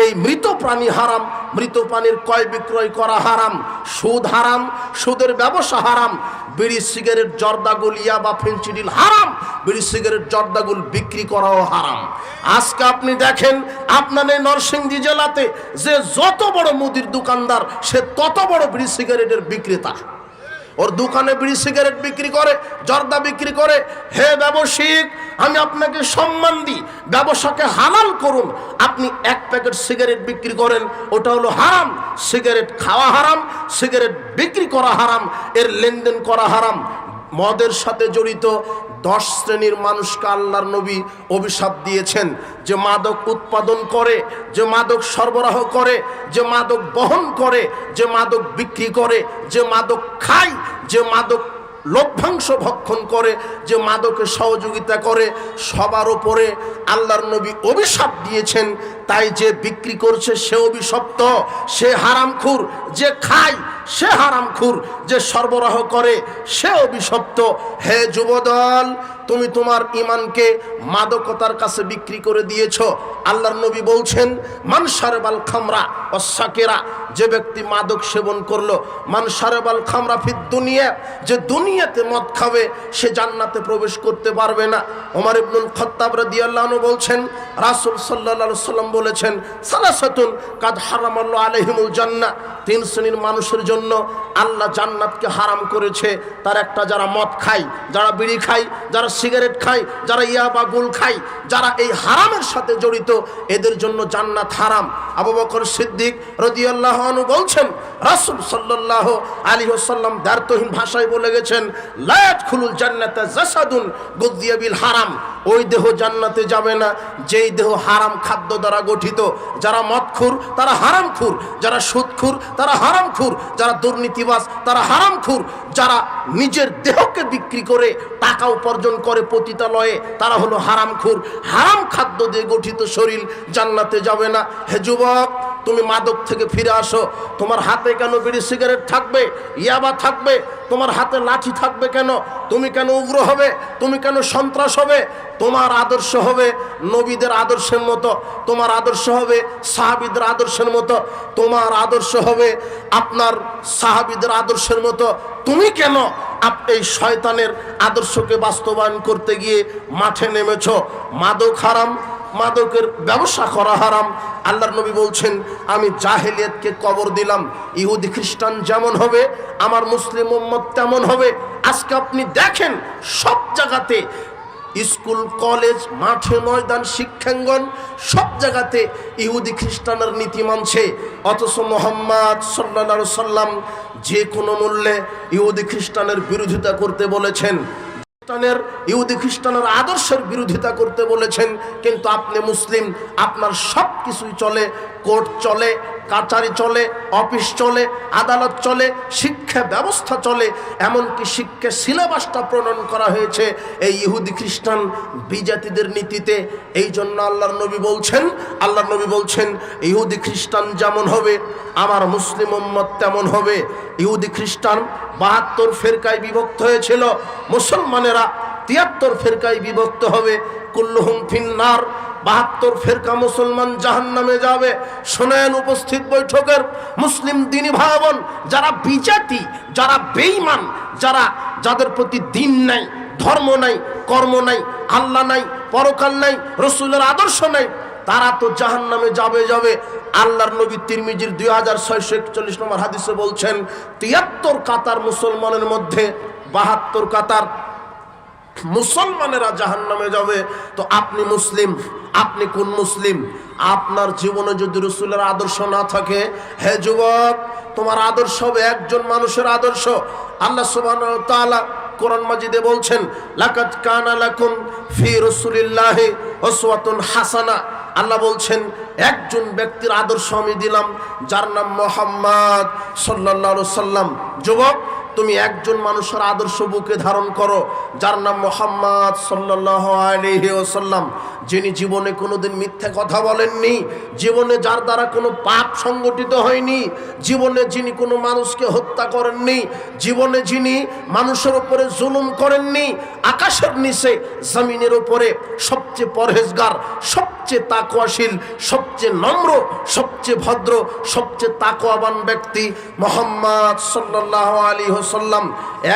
এই মৃত প্রাণী হারাম, মৃত প্রাণীর ক্রয় বিক্রয় করা হারাম। সুদ হারাম, সুদের ব্যবসা হারাম। বিড়ি সিগারেট জর্দাগুল ইয়াবা ফেন্সিডিল হারাম। বিড়ি সিগারেট জর্দাগুল বিক্রি করাও হারাম। আজকে আপনি দেখেন আপনার এই নরসিংদী জেলাতে যে যত বড় মুদির দোকানদার, সে তত বড় বিড়ি সিগারেটের বিক্রেতা। ওর দোকানে বিড়ি সিগারেট বিক্রি করে, জর্দা বিক্রি করে। হে ব্যবসায়িক, আমি আপনাকে সম্মান দিই, ব্যবসাকে হালাল করুন। আপনি এক প্যাকেট সিগারেট বিক্রি করেন, ওটা হলো হারাম। সিগারেট খাওয়া হারাম, সিগারেট বিক্রি করা হারাম, এর লেনদেন করা হারাম। মদের সাথে জড়িত 10 শ্রেণীর মানুষকে আল্লাহর নবী অভিশাপ দিয়েছেন, যে মাদক উৎপাদন করে, যে মাদক সরবরাহ করে, যে মাদক বহন করে, যে মাদক বিক্রি করে, যে মাদক খায়, যে মাদক লভ্যাংশ ভক্ষণ করে, যে মাদকে সহযোগিতা করে, সবার উপরে আল্লাহর নবী অভিশাপ দিয়েছেন। তাই যে বিক্রি করছে সে অভিশপ্ত, সে হারামখোর। যে খায় সে হারামখোর, যে সরবরাহ করে সে অভিশপ্ত। হে যুবদল, তুমি তোমার ঈমানকে মাদকতার কাছে বিক্রি করে দিয়েছো। আল্লাহর নবী বলছেন, মান শারাবাল খামরা ওয়াসাকিরা, যে ব্যক্তি মাদক সেবন করলো, মান শারাবাল খামরা ফিদ দুনিয়া, যে দুনিয়াতে মদ খাবে সে জান্নাতে প্রবেশ করতে পারবে না। ওমর ইবনুল খাত্তাব রাদিয়াল্লাহু আনহু বলছেন, রাসূল সাল্লাল্লাহু আলাইহি ওয়াসাল্লাম বলেছেন, সালাসাতুন কাদ হারামাল্লাহু আলাইহিমুল জান্নাহ, 3 শ্রেণীর মানুষের জন্য আল্লাহ জান্নাতকে হারাম করেছে। তার একটা, যারা মদ খায়, যারা বিড়ি খায়, যারা সিগারেট খায়, যারা ইয়াবা গুল খায়, যারা এই হারামের সাথে জড়িত, এদের জন্য জান্নাত হারাম। আবু বকর সিদ্দিক রাদিয়াল্লাহু আনহু বলছেন, রাসূল সাল্লাল্লাহু আলাইহি ওয়াসাল্লাম দ্ব্যর্থহীন ভাষায় বলে গেছেন, লা ইয়াদখুলুল জান্নাতা জাসাদুন গুযিয়া বিল হারাম, ওই দেহ জান্নাতে যাবে না যেই দেহ হারাম খাদ্য দ্বারা গঠিত। যারা মদখোর তারা হারামখোর, যারা সুদখোর তারা হারামখোর, যারা দুর্নীতিবাজ তারা হারামখোর, যারা নিজের দেহকে বিক্রি করে টাকা উপার্জন করে পতিতালয়ে, তারা হলো হারামখোর। হারাম খাদ্য দিয়ে গঠিত শরীর জান্নাতে যাবে না। হে যুবক, তুমি মাদক থেকে ফিরে আসো। তোমার হাতে কেন বিড়ি সিগারেট থাকবে, ইয়াবা থাকবে? তোমার হাতে লাঠি থাকবে কেন? তুমি কেন উগ্র হবে? তুমি কেন সন্ত্রাস হবে? তোমার আদর্শ হবে নবীদের আদর্শের মতো, তোমার আদর্শ হবে সাহাবীদের আদর্শের মতো, তোমার আদর্শ হবে আপনার সাহাবীদের আদর্শের মতো। তুমি কেন এই শয়তানের আদর্শকে বাস্তবায়ন করতে গিয়ে মাঠে নেমেছো? মাদক হারাম, মাদকের ব্যবসা করা হারাম। আল্লাহর নবী বলছেন, আমি জাহেলিয়াতকে কবর দিলাম। ইহুদি খ্রিস্টান যেমন হবে, আমার মুসলিম উম্মত তেমন হবে। আজকে আপনি দেখেন সব জায়গাতে, স্কুল, কলেজ, মাঠে, ময়দান, শিক্ষাঙ্গন, সব জায়গাতে ইহুদি খ্রিস্টানের নীতি মানছে। অথচ মুহাম্মদ সাল্লাল্লাহু আলাইহি সাল্লাম যে কোনো মূল্যে ইহুদি খ্রিস্টানের বিরোধিতা করতে বলেছেন, ইহুদি খ্রিস্টানের আদর্শের বিরোধিতা করতে বলেছেন। কিন্তু আপনি মুসলিম, আপনার সব কিছুই চলে, কোর্ট চলে, কাচারি চলে, অফিস চলে, আদালত চলে, শিক্ষা ব্যবস্থা চলে, এমনকি শিক্ষা সিলেবাসটা প্রণয়ন করা হয়েছে এই ইহুদি খ্রিস্টান বিজাতিদের নীতিতে। এই জন্য আল্লাহর নবী বলছেন ইহুদি খ্রিস্টান যেমন হবে আমার মুসলিম উম্মত তেমন হবে। ইহুদি খ্রিস্টান 72 ফেরকায় বিভক্ত হয়েছিল, মুসলমানেরা 73 ফেরকায় বিভক্ত হবে। কুল্লুহুম ফিন্নার, 72 ফেরকা মুসলমান জাহান্নামে যাবে। শোনেন উপস্থিত বৈঠকের মুসলিম দিনী ভাই বোন, যারা বিজাতি, যারা বেঈমান, যাদের প্রতি দিন নাই, ধর্ম নাই, কর্ম নাই, আল্লাহ নাই, পরকাল নাই, রাসূলের আদর্শ নাই, তারা তো জাহান্নামে যাবে। আল্লাহর নবী তিরমিজির 2641 নম্বর হাদিসে বলছেন, 73 কাতার মুসলমানের মধ্যে 72 কাতার মুসলমানেরা জাহান্নামে যাবে। তো আপনি মুসলিম, আপনি কোন মুসলিম? আপনার জীবনে যদি রাসূলের আদর্শ না থাকে, হে যুবক, তোমার আদর্শ হবে একজন মানুষের আদর্শ। আল্লাহ সুবহানাহু ওয়া তাআলা কোরআন মাজিদে বলছেন, লাকাদ কানা লাকুম ফি রাসূলিল্লাহি উসওয়াতুন হাসানা। আল্লাহ বলছেন একজন ব্যক্তির আদর্শ আমি দিলাম, যার নাম মুহাম্মদ সাল্লাল্লাহু আলাইহি সাল্লাম। যুবক, তুমি একজন মানুষের আদর্শ বুকে ধারণ করো, যার নাম মুহাম্মদ সাল্লাল্লাহু আলাইহি ওয়াসাল্লাম, যিনি জীবনে কোনোদিন মিথ্যা কথা বলেননি, জীবনে যার দ্বারা কোনো পাপ সংগঠিত হয়নি, জীবনে যিনি কোনো মানুষকে হত্যা করেননি, জীবনে যিনি মানুষের উপরে জুলুম করেননি, আকাশের নিচে জমিনের উপরে সবচেয়ে পরহেজগার, সবচেয়ে তাকওয়াশীল, সবচেয়ে নম্র, সবচেয়ে ভদ্র, সবচেয়ে তাকওয়াবান ব্যক্তি মুহাম্মদ সাল্লাল্লাহু আলাইহি ওয়াসাল্লাম।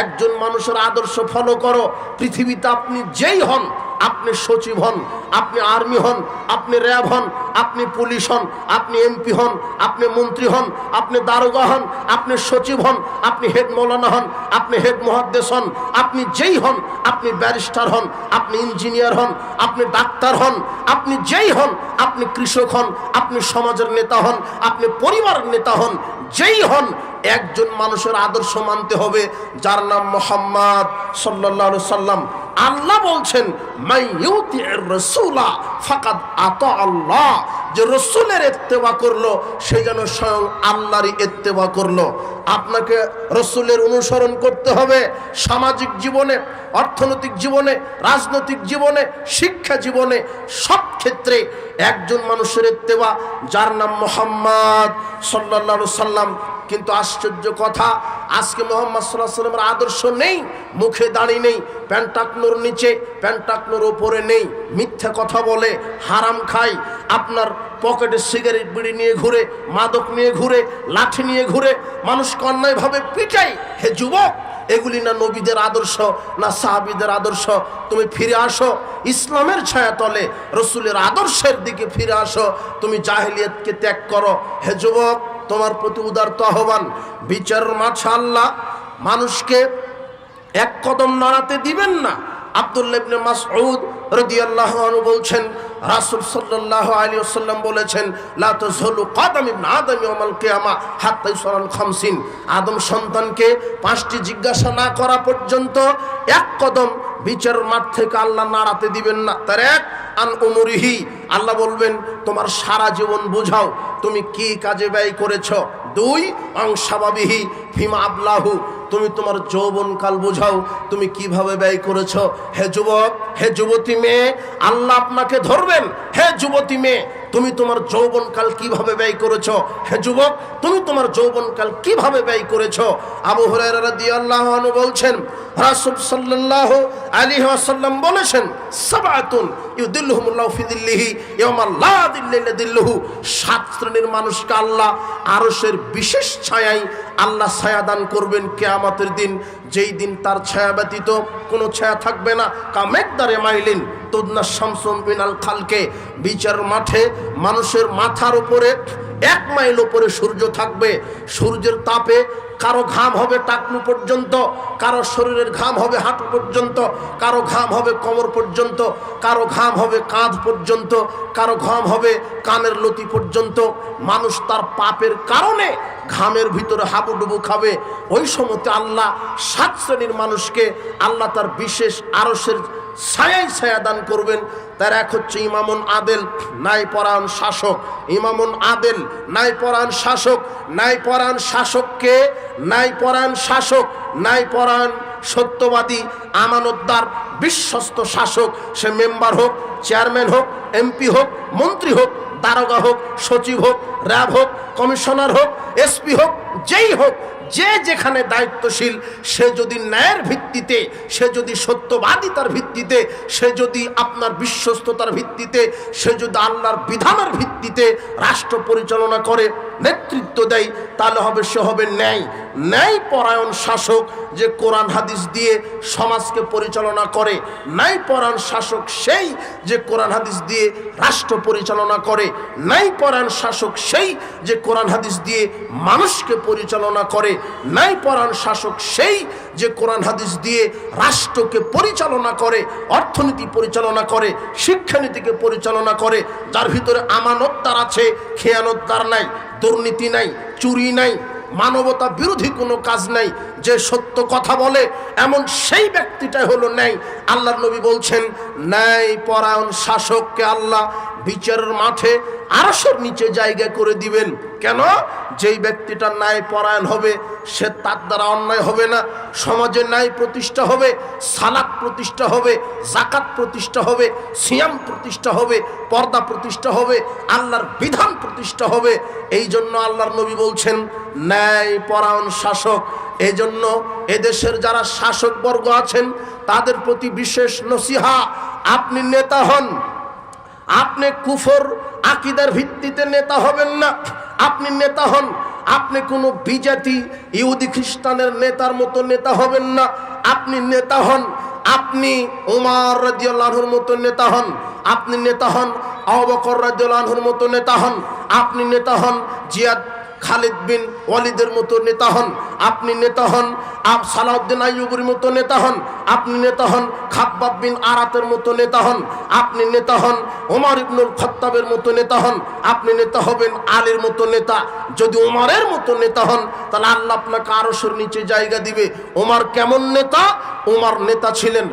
একজন মানুষের আদর্শ ফলো করো। পৃথিবীতে আপনি যেই হন, আপনি সচিব হন, আপনি আর্মি হন, আপনি র্যাব হন, আপনি পুলিশ হন, আপনি এমপি হন, আপনি মন্ত্রী হন, আপনি দারোগা হন, আপনি সচিব হন, আপনি হেড মৌলানা হন, আপনি হেড মুহাদ্দিস হন, আপনি যেই হন, আপনি ব্যারিস্টার হন, আপনি ইঞ্জিনিয়ার হন, আপনি ডাক্তার হন, আপনি যেই হন, আপনি কৃষক হন, আপনি সমাজের নেতা হন, আপনি পরিবারের নেতা হন, যেই হন, একজন মানুষের আদর্শ মানতে হবে, যার নাম মুহাম্মদ সাল্লাল্লাহু আলাইহি সাল্লাম। আল্লাহ বলছেন, মান ইউতির রাসূলা ফাকাদ আতা আল্লাহ, যে রাসূলের ইত্তেবা করলো সে যেন স্বয়ং আল্লাহরই ইত্তেবা করলো। আপনাকে রাসূলের অনুসরণ করতে হবে সামাজিক জীবনে, অর্থনৈতিক জীবনে, রাজনৈতিক জীবনে, শিক্ষা জীবনে, সব ক্ষেত্রে একজন মানুষের ইত্তেবা, যার নাম মুহাম্মদ সাল্লাল্লাহু আলাইহি সাল্লাম। কিন্তু আশ্চর্য কথা, আজকে মুহাম্মদ সাল্লাল্লাহু আলাইহি সাল্লামের আদর্শ নেই, মুখে দাড়ি নেই, প্যান্টাকনোর নিচে, প্যান্টাকনোর ওপরে নেই, মিথ্যা কথা বলে, হারাম খায়, আপনার পকেটে সিগারেট বিড়ি নিয়ে ঘুরে, মাদক নিয়ে ঘুরে, লাঠি নিয়ে ঘুরে, মানুষকে অন্যায়ভাবে পিটায়। হে যুবক, এগুলি না নবীদের আদর্শ, না সাহাবীদের আদর্শ। তুমি ফিরে আসো ইসলামের ছায়াতলে, রসুলের আদর্শের দিকে ফিরে আসো, তুমি জাহেলিয়াতকে ত্যাগ করো। হে যুবক, তোমার প্রতি উদারত আহ্বান, বিচারের মাঠে আল্লাহ মানুষকে এক কদম নাড়াতে দিবেন না। আব্দুল্লাহ ইবনে মাসউদ রাদিয়াল্লাহু আনহু বলছেন, রাসূল সাল্লাল্লাহু আলাইহি ওয়াসাল্লাম বলেছেন, লা তাযুলু কদম ইবনে আদম ইয়াউমাল কিয়ামা হাত্তা ইসরাল 50। আদম সন্তানকে 5টি জিজ্ঞাসা না করা পর্যন্ত এক কদম বিচারের মাঠ থেকে আল্লাহ নাড়াতে দিবেন না। তার এক, আন উমরিহি, আল্লাহ বলবেন তোমার সারা জীবন বুঝাও তুমি কি কাজে ব্যয় করেছো। 2, আন শাবাবিহি ফিমা আবলাহু, তুমি তোমার যৌবনকাল বুঝাও তুমি কিভাবে ব্যয় করেছো। হে যুবক, হে যুবতী মেয়ে, আল্লাহ আপনাকে ধরবেন। হে যুবতী মেয়ে, তুমি তোমার যৌবনকাল কিভাবে ব্যয় করেছো। হে যুবক, তুমি তোমার যৌবনকাল কিভাবে ব্যয় করেছো। আবু হুরায়রা রাদিয়াল্লাহু আনহু বলছেন, রাসূল সাল্লাল্লাহু আলাইহি ওয়াসাল্লাম বলেছেন, সাবআতুন ইউদিল্লুহুমুল্লাহু ফি দিল্লিহি ইয়াওমা লা দিল্লা ইল্লা দিল্লুহু। 7 শ্রেণীর মানুষকে আল্লাহ আরশের বিশেষ ছায়ায় আল্লাহ ছায়া দান করবেন কিয়ামতের দিন, যেই দিন তার ছায়া ব্যতীত কোনো ছায়া থাকবে না। কামেকদারে মাইলিন তুদনা শামসুম মিনাল খালকে, বিচার মাঠে মানুষের মাথার উপরে 1 মাইল উপরে সূর্য থাকবে। সূর্যের তাপে কারো ঘাম হবে টাকনু পর্যন্ত, কারো শরীরের ঘাম হবে হাঁটু পর্যন্ত, কারো ঘাম হবে কোমর পর্যন্ত, কারো ঘাম হবে কাঁধ পর্যন্ত, কারো ঘাম হবে কানের লতি পর্যন্ত। মানুষ তার পাপের কারণে ঘামের ভিতরে হাবুডুবু খাবে। ওই সময়তে আল্লাহ 7 শ্রেণীর মানুষকে আল্লাহ তার বিশেষ আরশের ছায়ায় ছায়া দান করবেন। তার এক হচ্ছে ইমামুন আদেল, ন্যায়পরায়ণ শাসক। ইমামুন আদেল, ন্যায়পরায়ণ শাসক। ন্যায়পরায়ণ শাসককে, ন্যায়পরায়ণ শাসক, ন্যায়পরায়ণ সত্যবাদী, আমানতদার, বিশ্বস্ত শাসক। সে মেম্বার হোক, চেয়ারম্যান হোক, এমপি হোক, মন্ত্রী হোক, দারোগা হোক, সচিব হোক, র্যাব হোক, কমিশনার হোক, এসপি হোক, যেই হোক, যে যেখানে দায়িত্বশীল, সে যদি ন্যায়ের ভিত্তিতে, সে যদি সত্যবাদিতার ভিত্তিতে, সে যদি আপনার বিশ্বস্ততার ভিত্তিতে, সে যদি আল্লাহর বিধানের ভিত্তিতে রাষ্ট্র পরিচালনা করে, নেতৃত্ব দেয়, তাহলে হবে সে হবে ন্যায়পরায়ণ শাসক, যে কোরআন হাদিস দিয়ে সমাজকে পরিচালনা করে। ন্যায়পরায়ণ শাসক সেই যে কোরআন হাদিস দিয়ে রাষ্ট্র পরিচালনা করে। ন্যায়পরায়ণ শাসক সেই যে কোরআন হাদিস দিয়ে মানুষকে পরিচালনা করে। ন্যায়পরায়ণ শাসক সেই যে কোরআন হাদিস দিয়ে রাষ্ট্রকে পরিচালনা করে, অর্থনীতি পরিচালনা করে, শিক্ষানীতিকে পরিচালনা করে, যার ভিতরে আমানতদার আছে, খেয়ানতদার নাই, দুর্নীতি নাই, চুরি নাই, মানবতা বিরোধী কোনো কাজ নাই। যে সত্য কথা বলে এমন সেই ব্যক্তিটাই হলো ন্যায়। আল্লাহর নবী বলছেন, ন্যায় পরায়ণ শাসককে আল্লাহ বিচারের মাঠে আরশের নিচে জায়গা করে দিবেন। কেন? যেই ব্যক্তিটা ন্যায় পরায়ণ হবে সে তার দ্বারা অন্যায় হবে না, সমাজে ন্যায় প্রতিষ্ঠা হবে, সালাত প্রতিষ্ঠা হবে, যাকাত প্রতিষ্ঠা হবে, সিয়াম প্রতিষ্ঠা হবে, পর্দা প্রতিষ্ঠা হবে, আল্লাহর বিধান প্রতিষ্ঠা হবে। এই জন্য আল্লাহর নবী বলছেন ন্যায় পরায়ণ শাসক। এই জন্য এদেশের যারা শাসকবর্গ আছেন তাদের প্রতি বিশেষ নসিহা, আপনি নেতা হন, আপনি কুফর আকীদার ভিত্তিতে নেতা হবেন না। আপনি নেতা হন, আপনি কোনো বিজাতি ইহুদি খ্রিস্টানের নেতার মতো নেতা হবেন না। আপনি নেতা হন, আপনি উমর রাদিয়াল্লাহু আনহুর মতো নেতা হন, আপনি নেতা হন আবু বকর রাদিয়াল্লাহু আনহুর মতো নেতা হন, আপনি নেতা হন জিয়াদ খালিদ বিন ওয়ালিদের মতো নেতা হন, আপনি নেতা হন সালাউদ্দিন আইয়ুবের মতো নেতা হন, আপনি নেতা হন খাব্বাব বিন আরাতের মতো নেতা হন, আপনি নেতা হন ওমর ইবনুল খাত্তাবের মতো নেতা হন, আপনি নেতা হবেন আলীর মতো নেতা। যদি ওমরের মতো নেতা হন তাহলে আল্লাহ আপনাকে আরশের নিচে জায়গা দিবে। ওমর কেমন নেতা? ওমর নেতা ছিলেন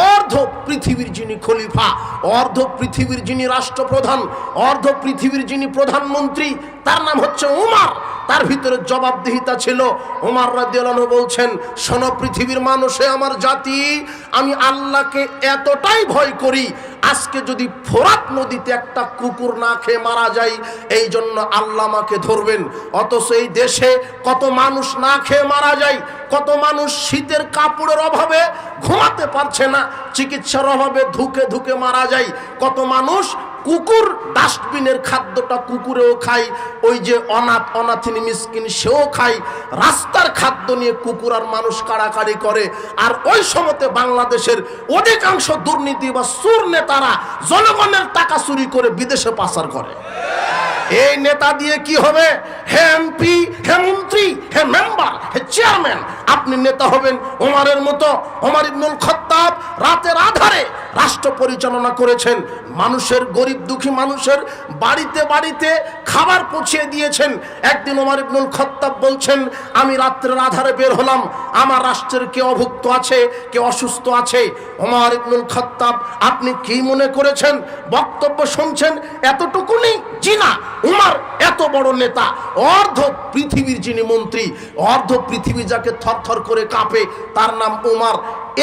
অর্ধ পৃথিবীর যিনি খলিফা, অর্ধ পৃথিবীর যিনি রাষ্ট্রপ্রধান, অর্ধ পৃথিবীর যিনি প্রধানমন্ত্রী, তার নাম হচ্ছে ওমর। তার ভিতরে জবাবদিহিতা ছিল। ওমর রাদিয়াল্লাহু আনহু বলছেন, শোনো পৃথিবীর মানুষে আমার জাতি, আমি আল্লাহকে এতটাই ভয় করি, আজকে যদি ফোরাত নদীতে একটা কুকুর না খেয়ে মারা যায় এই জন্য আল্লাহ আমাকে ধরবেন। অথচ এই দেশে কত মানুষ না খেয়ে মারা যায়, কত মানুষ শীতের কাপড়ের অভাবে ঘুমাতে পারছে না, চিকিৎসার অভাবে ধুকে ধুকে মারা যায়, কত মানুষ কুকুর ডাস্টবিনের খাদ্যটা কুকুরেও খায়, ওই যে অনাথিনী মিসকিন সেও খায়, রাস্তার খাদ্য নিয়ে কুকুর আর মানুষ কাড়াকাড়ি করে। আর ওই সময়তে বাংলাদেশের অধিকাংশ দুর্নীতি বা সুর নেতারা জনগণের টাকা চুরি করে বিদেশে পাচার করে। এই নেতা দিয়ে কি হবে? হে এমপি, হে মন্ত্রী, হে মেম্বার, হে চেয়ারম্যান, আপনি নেতা হবেন ওমরের মতো। ওমর ইবনুল খাত্তাব রাতের আধারে রাষ্ট্র পরিচালনা করেছেন, মানুষের গরিব দুঃখী মানুষের বাড়িতে বাড়িতে খাবার পৌঁছে দিয়েছেন। একদিন ওমর ইবনুল খাত্তাব বলছেন, আমি রাত্রের আধারে বের হলাম, আমার রাষ্ট্রের কে অভুক্ত আছে, কে অসুস্থ আছে। ওমর ইবনুল খাত্তাব, আপনি কি মনে করেছেন বক্তব্য শুনছেন এতটুকুনি? জি না, উমর এত বড় নেতা, অর্ধ পৃথিবীর যিনি মন্ত্রী, অর্ধ পৃথিবী যাকে থরথর করে কাঁপে, তার নাম উমর।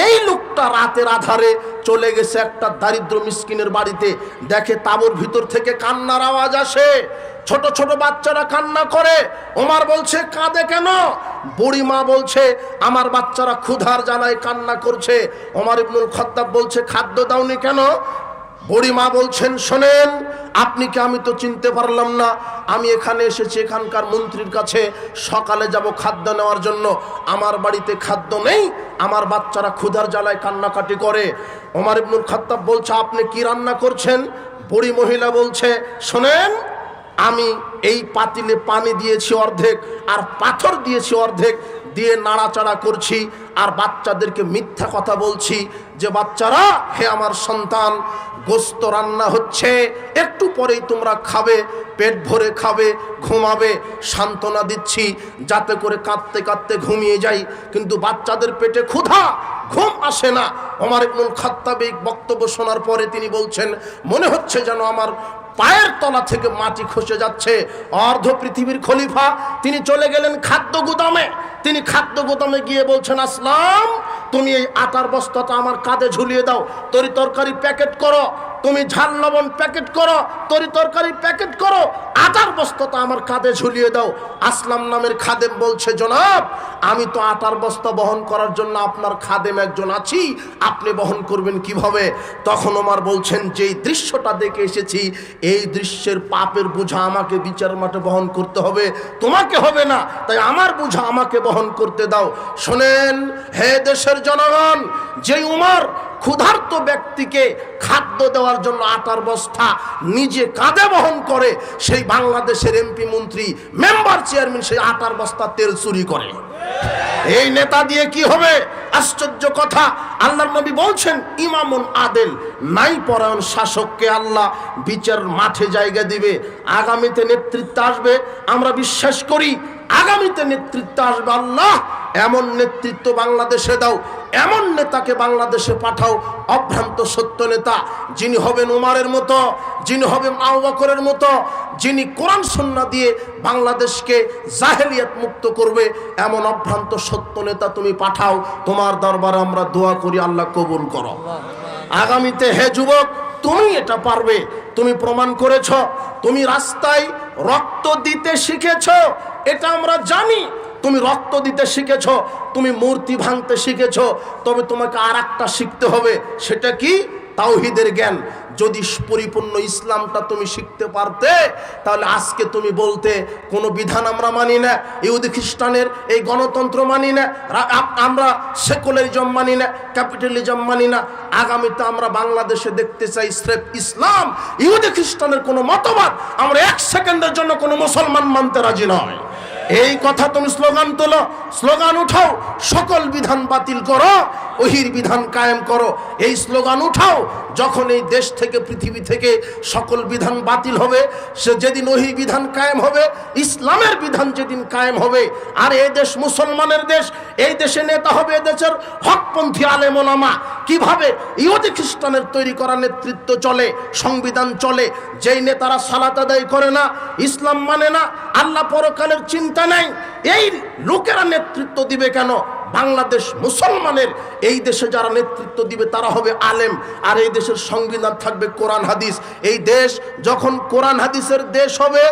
এই লোকটা রাতের আধারে চলে গেছে একটা দারিদ্র মিসকিনের বাড়িতে, দেখে তাঁবুর ভিতর থেকে কান্নার আওয়াজ আসে, ছোট ছোট বাচ্চারা কান্না করে। ওমর বলছে, কাঁদে কেন? বুড়ি মা বলছে, আমার বাচ্চারা ক্ষুধার জ্বালায় কান্না করছে। ওমর ইবনুল খাত্তাব বলছে, খাদ্য দাওনি কেন? বুড়ি মা বলছেন, শোনেন, আপনি কি? আমি তো চিনতে পারলাম না, আমি এখানে এসেছি এখানকার মন্ত্রীর কাছে, সকালে যাব খাদ্য নেওয়ার জন্য, আমার বাড়িতে খাদ্য নেই, আমার বাচ্চারা ক্ষুধার জ্বালায় কান্নাকাটি করে। ওমর ইবনুল খাত্তাব বলছে, আপনি কি রান্না করছেন? বুড়ি মহিলা বলছে, শোনেন, আমি এই পাতিলে পানি দিয়েছি অর্ধেক আর পাথর দিয়েছি অর্ধেক, দিয়ে নাড়াচাড়া করছি আর বাচ্চাদেরকে মিথ্যা কথা বলছি যে, বাচ্চারা, হে আমার সন্তান, গোস্ত রান্না হচ্ছে, একটু পরেই তোমরা খাবে, পেট ভরে খাবে, ঘুমাবে। সান্ত্বনা দিচ্ছি যাতে করে কাঁদতে কাঁদতে ঘুমিয়ে যাই, কিন্তু বাচ্চাদের পেটে ক্ষুধা, ঘুম আসে না। ওমর ইবনুল খাত্তাব এই বক্তব্য শোনার পরে তিনি বলছেন, মনে হচ্ছে যেন আমার পায়ের তলা থেকে মাটি খসে যাচ্ছে। অর্ধ পৃথিবীর খলিফা, তিনি চলে গেলেন খাদ্য গুদামে। তিনি খাদ্য গুদামে গিয়ে বলছেন, আসলাম, তুমি এই আটার বস্তাটা আমার কাঁধে ঝুলিয়ে দাও, তরি তরকারি প্যাকেট করো, তুমি ঝাল লবণ প্যাকেট করো, তরি তরকারি প্যাকেট করো, আটার বস্তাটা আমার কাঁধে ঝুলিয়ে দাও। আসলাম নামের খাদেম বলছে, জনাব, আমি তো আটার বস্তা বহন করার জন্য আপনার খাদেম একজন আছি, আপনি বহন করবেন কিভাবে? তখন ওমর বলছেন, যেই দৃশ্যটা দেখে এসেছি এই দৃশ্যের পাপের বোঝা আমাকে বিচার মাঠে বহন করতে হবে, তোমাকে হবে না, তাই আমার বোঝা আমাকে বহন করতে দাও। শোনেন হে দেশের জনগণ, যে উমর ক্ষুধার্ত ব্যক্তিকে খাদ্য দেওয়ার জন্য আটার বস্তা নিজে কাঁধে বহন করে, সেই বাংলাদেশের এমপি, মন্ত্রী, মেম্বার, চেয়ারম্যান সেই আটার বস্তা তেল চুরি করে। এই নেতা দিয়ে কি হবে? আশ্চর্য কথা। আল্লাহর নবী বলছেন, ইমামুন আদেল, নাই পরায়ণ শাসককে আল্লাহ বিচার মাঠে জায়গা দিবে। আগামীতে নেতৃত্ব আসবে, আমরা বিশ্বাস করি। আগামীতে নেতৃত্ব আসবে আল্লাহ এমন নেতৃত্ব বাংলাদেশে দাও, এমন নেতাকে বাংলাদেশে পাঠাও, অভ্রান্ত সত্য নেতা, যিনি হবেন উমারের মতো, যিনি হবেন আবু বকরের মতো, যিনি কোরআন সুন্নাহ দিয়ে বাংলাদেশকে জাহেলিয়াত মুক্ত করবে, এমন অভ্রান্ত সত্য নেতা তুমি পাঠাও। তোমার দরবারে আমরা দোয়া করি, আল্লাহ কবুল করো। আগামীতে হে যুবক, তুমি এটা পারবে, তুমি প্রমাণ করেছ। তুমি রাস্তায় রক্ত দিতে শিখেছ, এটা আমরা জানি। তুমি রক্ত দিতে শিখেছ, তুমি মূর্তি ভাঙতে শিখেছ, তবে তোমাকে আর একটা শিখতে হবে। সেটা কি? তাওহীদের জ্ঞান। যদি পরিপূর্ণ ইসলামটা তুমি শিখতে পারতে, তাহলে আজকে তুমি বলতে কোনো বিধান আমরা মানি না, ইহুদি খ্রিস্টানের এই গণতন্ত্র মানি না, আমরা সেকুলারিজম মানি না, ক্যাপিটালিজম মানি না। আগামীতে আমরা বাংলাদেশে দেখতে চাই স্রেফ ইসলাম। ইহুদি খ্রিস্টানের কোনো মতবাদ আমরা এক সেকেন্ডের জন্য কোনো মুসলমান মানতে রাজি নয়। এই কথা তুমি স্লোগান তোলো, স্লোগান উঠাও, সকল বিধান বাতিল করো, ওহির বিধান কায়েম করো। এই স্লোগান উঠাও। যখন এই দেশ থেকে, পৃথিবী থেকে সকল বিধান বাতিল হবে, সে যেদিন ওহি বিধান কায়েম হবে, ইসলামের বিধান যেদিন কায়েম হবে, আর এই দেশ মুসলমানের দেশ, এই দেশে নেতা হবে এ দেশের হকপন্থী আলেম ওলামা। কিভাবে? ইহুদি খ্রিস্টানের তৈরি করা নেতৃত্ব চলে, সংবিধান চলে। যেই নেতারা সালাত আদায় করে না, ইসলাম মানে না, আল্লাহ পরকালের চিন্তা নাই, এই লোকেরা নেতৃত্ব দিবে কেন? বাংলাদেশ মুসলমানের এই দেশে যারা নেতৃত্ব দিবে তারা হবে আলেম, আর এই দেশের সংবিধান থাকবে কোরআন হাদিস। এই দেশ যখন কোরআন হাদিসের দেশ হবে,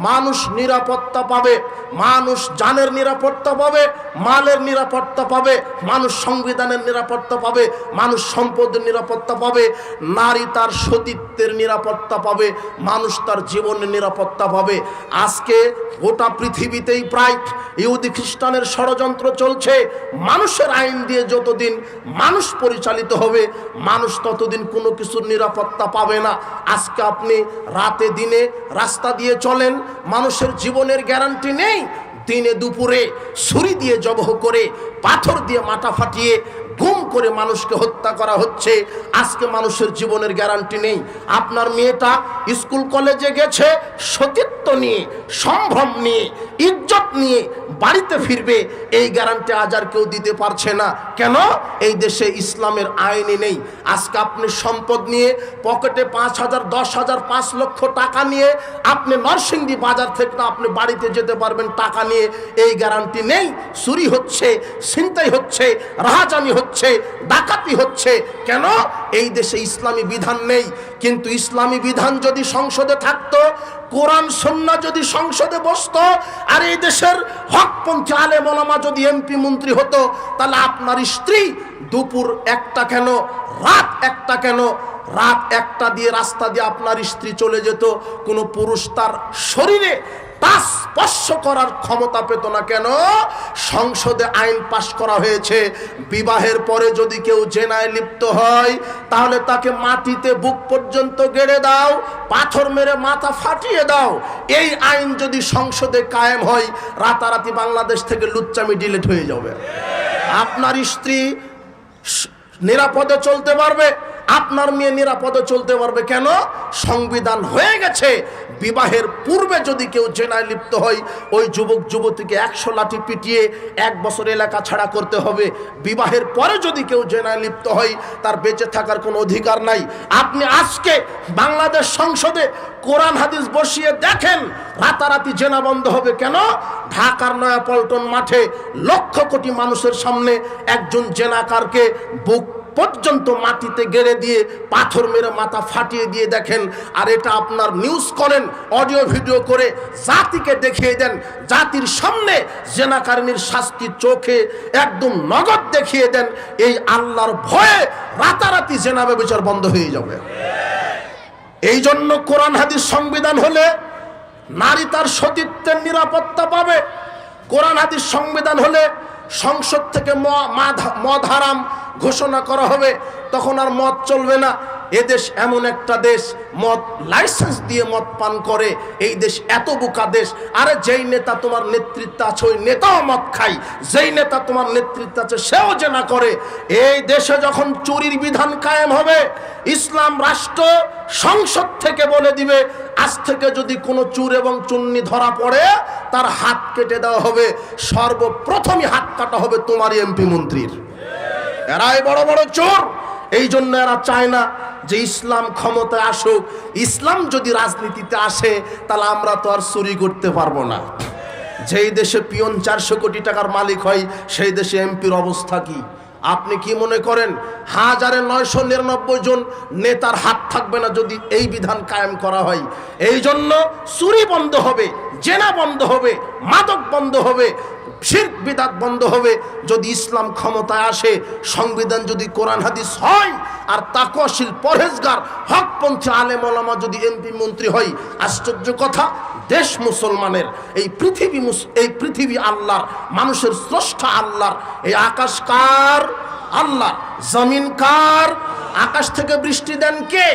মানুষ নিরাপত্তা পাবে, মানুষ জানের নিরাপত্তা পাবে, মালের নিরাপত্তা পাবে, মানুষ সংবিধানের নিরাপত্তা পাবে, মানুষ সম্পদের নিরাপত্তা পাবে, নারী তার সতীত্বের নিরাপত্তা পাবে, মানুষ তার জীবনের নিরাপত্তা পাবে। আজকে গোটা পৃথিবীতেই প্রায় ইহুদি খ্রিস্টানের ষড়যন্ত্র চলছে। মানুষের আইন দিয়ে যতদিন মানুষ পরিচালিত হবে, মানুষ ততদিন কোনো কিছুর নিরাপত্তা পাবে না। আজকে আপনি রাতে দিনে রাস্তা দিয়ে চলেন, মানুষের জীবনের গ্যারান্টি নেই। দিনে দুপুরে ছুরি দিয়ে জবহ করে, পাথর দিয়ে মাথা ফাটিয়ে, গুম করে মানুষকে হত্যা করা হচ্ছে। আজকে মানুষের জীবনের গ্যারান্টি নেই। আপনার মেয়েটা স্কুল কলেজে গেছে সতীত্ব নিয়ে, সম্ভ্রম নিয়ে, ইজ্জত নিয়ে বাড়িতে ফিরবে, এই গ্যারান্টি আজ আর কেউ দিতে পারছে না। কেন? এই দেশে ইসলামের আইনই নেই। আজকে আপনি সম্পদ নিয়ে, পকেটে 5,000, 10,000, 5 লক্ষ টাকা নিয়ে আপনি নরসিংদী বাজার থেকে আপনি বাড়িতে যেতে পারবেন টাকা নিয়ে, এই গ্যারান্টি নেই। চুরি হচ্ছে, ছিনতাই হচ্ছে, রাহাজানি হচ্ছে, ডাকাতি হচ্ছে। কেন? এই দেশে ইসলামী বিধান নেই। কিন্তু ইসলামী বিধান যদি সংসদে থাকতো, কোরআন সুন্নাহ যদি সংসদে বসতো, আর এই দেশের হকপন্থী আলেম ওলামা যদি এমপি মন্ত্রী হতো, তাহলে আপনার স্ত্রী দুপুর 1টা কেন, রাত 1টা কেন, রাত 1টা দিয়ে রাস্তা দিয়ে আপনার স্ত্রী চলে যেত, কোনো পুরুষ তার শরীরে তা স্পর্শ করার ক্ষমতা পেত না। কেন? সংসদে আইন পাশ করা হয়েছে, বিবাহের পরে যদি কেউ জেনায় লিপ্ত হয়, তাহলে তাকে মাটিতে বুক পর্যন্ত গেড়ে দাও, পাথর মেরে মাথা ফাটিয়ে দাও। এই আইন যদি সংসদে কায়েম হয়, রাতারাতি বাংলাদেশ থেকে লুচ্চামি ডিলিট হয়ে যাবে। আপনার স্ত্রী নিরাপদে চলতে পারবে, আপনার মেয়ে নিরাপদে চলতে পারবে। কেন? সংবিধান হয়ে গেছে, বিবাহের পূর্বে যদি কেউ জেনায় লিপ্ত হয়, ওই যুবক যুবতীকে 100 লাঠি পিটিয়ে 1 বছর এলাকা ছাড়া করতে হবে। বিবাহের পরে যদি কেউ জেনায় লিপ্ত হয়, তার বেঁচে থাকার কোনো অধিকার নাই। আপনি আজকে বাংলাদেশ সংসদে কোরআন হাদিস বসিয়ে দেখেন, রাতারাতি জেনা বন্ধ হবে। কেন? ঢাকার নয়াপল্টন মাঠে লক্ষ কোটি মানুষের সামনে একজন জেনাকারকে বুক পর্যন্ত মাটিতে গেড়ে দিয়ে, পাথর মেরে মাথা ফাটিয়ে দিয়ে দেখেন। আর এটা আপনার নিউজ করেন, অডিও ভিডিও করে জাতিকে দেখিয়ে দেন, জাতির সামনে জেনাকারিনীর শাস্তি চোখে একদম নগদ দেখিয়ে দেন। এই আল্লাহর ভয়ে রাতারাতি জেনা ব্যভিচার বন্ধ হয়ে যাবে। এই জন্য কোরআন হাদিস সংবিধান হলে নারী তার সতীত্বের নিরাপত্তা পাবে। কোরআন হাদিস সংবিধান হলে সংসদ থেকে মদ হারাম ঘোষণা করা হবে, তখন আর মদ চলবে না। এদেশ এমন একটা দেশ, মদ লাইসেন্স দিয়ে মদ পান করে। এই দেশ এত বোকা দেশ। আরে যেই নেতা তোমার নেতৃত্বে আছে ওই নেতাও মদ খায়, যেই নেতা তোমার নেতৃত্বে আছে সেও জেনা করে। এই দেশে যখন চুরির বিধান কায়েম হবে, ইসলাম রাষ্ট্র সংসদ থেকে বলে দিবে আজ থেকে যদি কোনো চুর এবং চুন্নি ধরা পড়ে তার হাত কেটে দেওয়া হবে। সর্বপ্রথমই হাত কাটা হবে তোমারই এমপি মন্ত্রীর। এরাই বড় বড় চোর। এই জন্য এরা চায় না যে ইসলাম ক্ষমতায় আসুক। ইসলাম যদি রাজনীতিতে আসে তাহলে আমরা তো আর চুরি করতে পারবো না। যেই দেশে পিয়ন 400 কোটি টাকার মালিক হয় সেই দেশে এমপির অবস্থা কি? আপনি কি মনে করেন 1999 জন নেতার হাত থাকবে না যদি এই বিধান কায়েম করা হয়? এই জন্য চুরি বন্ধ হবে, জেনা বন্ধ হবে, মাদক বন্ধ হবে, শিরক বিদআত বন্ধ হবে যদি ইসলাম ক্ষমতায় আসে। সংবিধান যদি কোরআন হাদিস হয় আর তাকওয়াশীল পরহেজগার হকপন্থী আলেম ওলামা যদি এমপি মন্ত্রী হয়, আশ্চর্য কথা, দেশ মুসলমানের। এই পৃথিবী আল্লাহর, মানুষের স্রষ্টা আল্লাহর। এই আকাশ কার? আল্লাহ। জমিন কার? আকাশ থেকে বৃষ্টি দেন কে?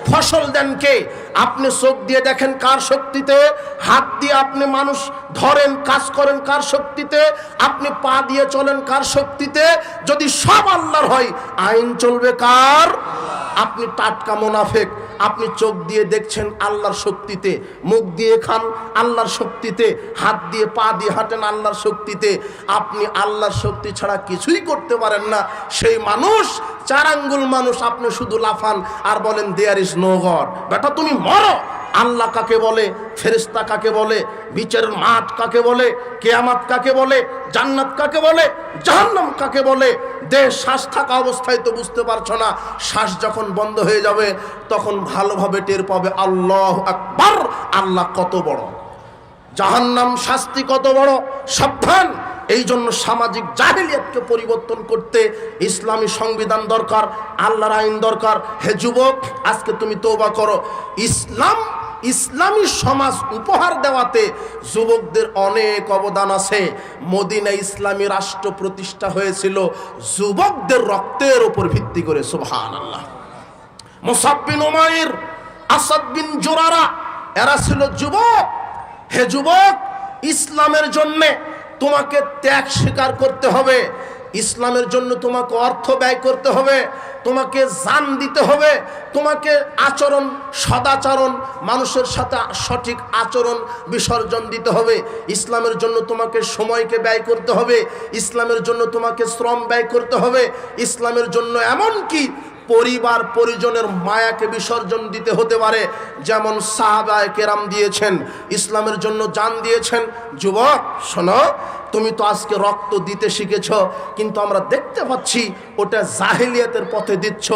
ফসল দেন কে? আপনি চোখ দিয়ে দেখেন কার শক্তিতে? হাত দিয়ে আপনি মানুষ ধরেন, কাজ করেন কার শক্তিতে? আপনি পা দিয়ে চলেন কার শক্তিতে? যদি সব আল্লাহর হয় আইন চলবে কার? আপনি টাটকা মুনাফিক। আপনি চোখ দিয়ে দেখছেন আল্লাহর শক্তিতে, মুখ দিয়ে খান আল্লাহর শক্তিতে, হাত দিয়ে পা দিয়ে হাঁটেন আল্লাহর শক্তিতে। আপনি আল্লাহর শক্তি ছাড়া কিছুই করতে পারেন না। সেই মানুষ, 4 আঙ্গুল মানুষ, আপনি শুধু লাফান আর বলেন দেয়ার ইজ নো গড। বেটা তুমি মরো। আল্লাহ কাকে বলে? ফেরেশতা কাকে বলে? বিচারের মাঠ কাকে বলে? কিয়ামত কাকে বলে? জান্নাত কাকে বলে? জাহান্নাম কাকে বলে? দেহ শ্বাস থাকা অবস্থায় তো বুঝতে পারছো না। শ্বাস যখন বন্ধ হয়ে যাবে তখন ভালোভাবে টের পাবে আল্লাহু আকবার, আল্লাহ কত বড়, জাহান্নাম শাস্তি কত বড়। সাবধান। এই জন্য সামাজিক জাহেলিয়াতকে পরিবর্তন করতে ইসলামী সংবিধান দরকার, আল্লাহর আইন দরকার। হে যুবক, আজকে তুমি তওবা করো। ইসলামী সমাজ উপহার দেওয়াতে যুবকদের অনেক অবদান আছে। মদিনায় ইসলামী রাষ্ট্র প্রতিষ্ঠা হয়েছিল যুবকদের রক্তের উপর ভিত্তি করে। সুবহানাল্লাহ। মুসাব বিন উমাইর, আসাদ বিন জুরারা, এরা ছিল যুবক। হে যুবক, ইসলামের জন্যে তোমাকে ত্যাগ স্বীকার করতে হবে। ইসলামের জন্য তোমাকে অর্থ ব্যয় করতে হবে, তোমাকে জান দিতে হবে, তোমাকে আচরণ, সদাচরণ, মানুষের সাথে সঠিক আচরণ বিসর্জন দিতে হবে। ইসলামের জন্য তোমাকে সময়কে ব্যয় করতে হবে, ইসলামের জন্য তোমাকে শ্রম ব্যয় করতে হবে, ইসলামের জন্য এমনকি পরিবার পরিজনের মায়াকে বিসর্জন দিতে হতে পারে, যেমন সাহাবায়ে কেরাম দিয়েছেন, ইসলামের জন্য জান দিয়েছেন। যুবক শোনো, তুমি তো আজকে রক্ত দিতে শিখেছ, কিন্তু আমরা দেখতে পাচ্ছি ওটা জাহেলিয়াতের পথে দিচ্ছ।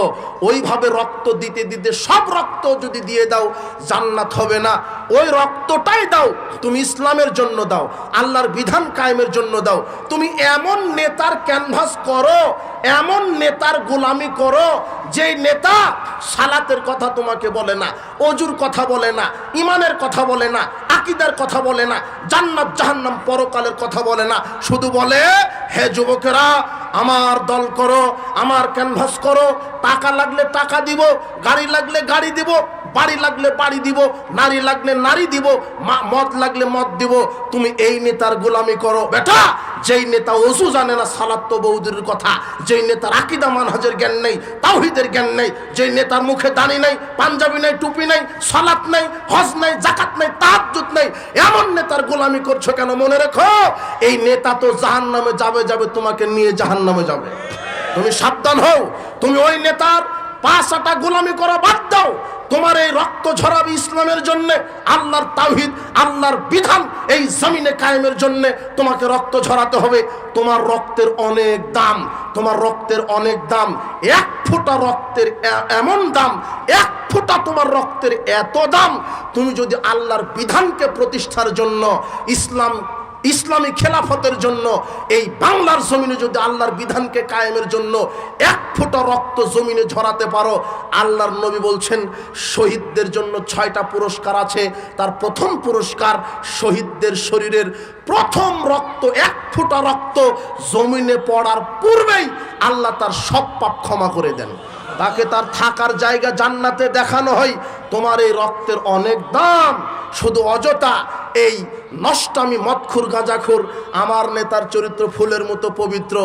ওইভাবে রক্ত দিতে দিতে সব রক্ত যদি দিয়ে দাও জান্নাত হবে না। ওই রক্তটাই দাও, তুমি ইসলামের জন্য দাও, আল্লাহর বিধান কায়েমের জন্য দাও। তুমি এমন নেতার ক্যানভাস করো, এমন নেতার গোলামি করো যেই নেতা সালাতের কথা তোমাকে বলে না, অজুর কথা বলে না, ইমানের কথা বলে না, আকীদার কথা বলে না, জান্নাত জাহান্নাম পরকালের কথা বলে না, শুধু বলে হে যুবকেরা আমার দল করো, আমার ক্যানভাস করো, টাকা লাগলে টাকা দিব, গাড়ি লাগলে গাড়ি দিব, বাড়ি লাগলে বাড়ি দিব, নারী লাগলে নারী দিব, মদ লাগলে মদ দিব। তুমি এই নেতার গোলামি করো। বেটা, যেই নেতা ওযু জানে না, সালাত তো বৌদির কথা, যেই নেতার আকীদা মানহাজের জ্ঞান নেই, তাওহীদের জ্ঞান নেই, যেই নেতার মুখে দাড়ি নাই, পাঞ্জাবি নাই, টুপি নাই, সালাত নাই, হজ নাই, যাকাত নাই, তাহাজ্জুদ নাই, এমন নেতার গোলামি করছো কেন? মনে রেখো, এই নেতা তো জাহান্নামে যাবে, তোমাকে নিয়ে জাহান্নামে যাবে। তুমি সাবধান হও। তুমি ওই নেতার পাঁচটা গোলামি করা বাদ দাও। তোমার এই রক্ত ঝরাবে ইসলামের জন্য, আল্লাহর তাওহীদ, আল্লাহর বিধান এই জমিনে কায়েমের জন্য তোমাকে রক্ত ঝরাতে হবে। তোমার রক্তের অনেক দাম, তোমার রক্তের অনেক দাম। 1 ফোঁটা রক্তের এমন দাম, 1 ফোঁটা তোমার রক্তের এত দাম। তুমি যদি আল্লাহর বিধানকে প্রতিষ্ঠার জন্য, ইসলামী খেলাফতের জন্য, এই বাংলার জমিনে যদি আল্লাহর বিধানকে কায়েমের জন্য 1 ফোঁটা রক্ত জমিনে ঝরাতে পারো, আল্লাহর নবী বলছেন শহীদদের জন্য 6টা পুরস্কার আছে। তার প্রথম পুরস্কার, শহীদদের শরীরের প্রথম রক্ত, 1 ফোঁটা রক্ত জমিনে পড়ার পূর্বেই আল্লাহ তার সব পাপ ক্ষমা করে দেন। তাকে তার থাকার জায়গা জান্নাতে দেখানো হয়। তোমার এই রক্তের অনেক দাম, শুধু অযথা এই নষ্টামি মদখুর গাঁজাখুর, আমার নেতার চরিত্র ফুলের মতো পবিত্র,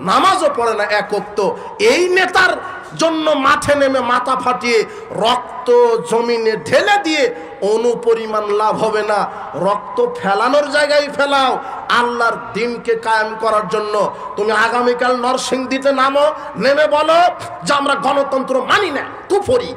নামাজও পড়ে না এক ওয়াক্ত, এই নেতার জন্য মাঠে নেমে মাথা ফাটিয়ে রক্ত জমিনে ঢেলে দিয়ে অনুপরিমাণ লাভ হবে না। রক্ত ফেলানোর জায়গায় ফেলাও, আল্লাহর দিনকে কায়েম করার জন্য। তুমি আগামীকাল নরসিংদীতে নামো, নেমে বলো যে আমরা গণতন্ত্র মানি না, কুফরি,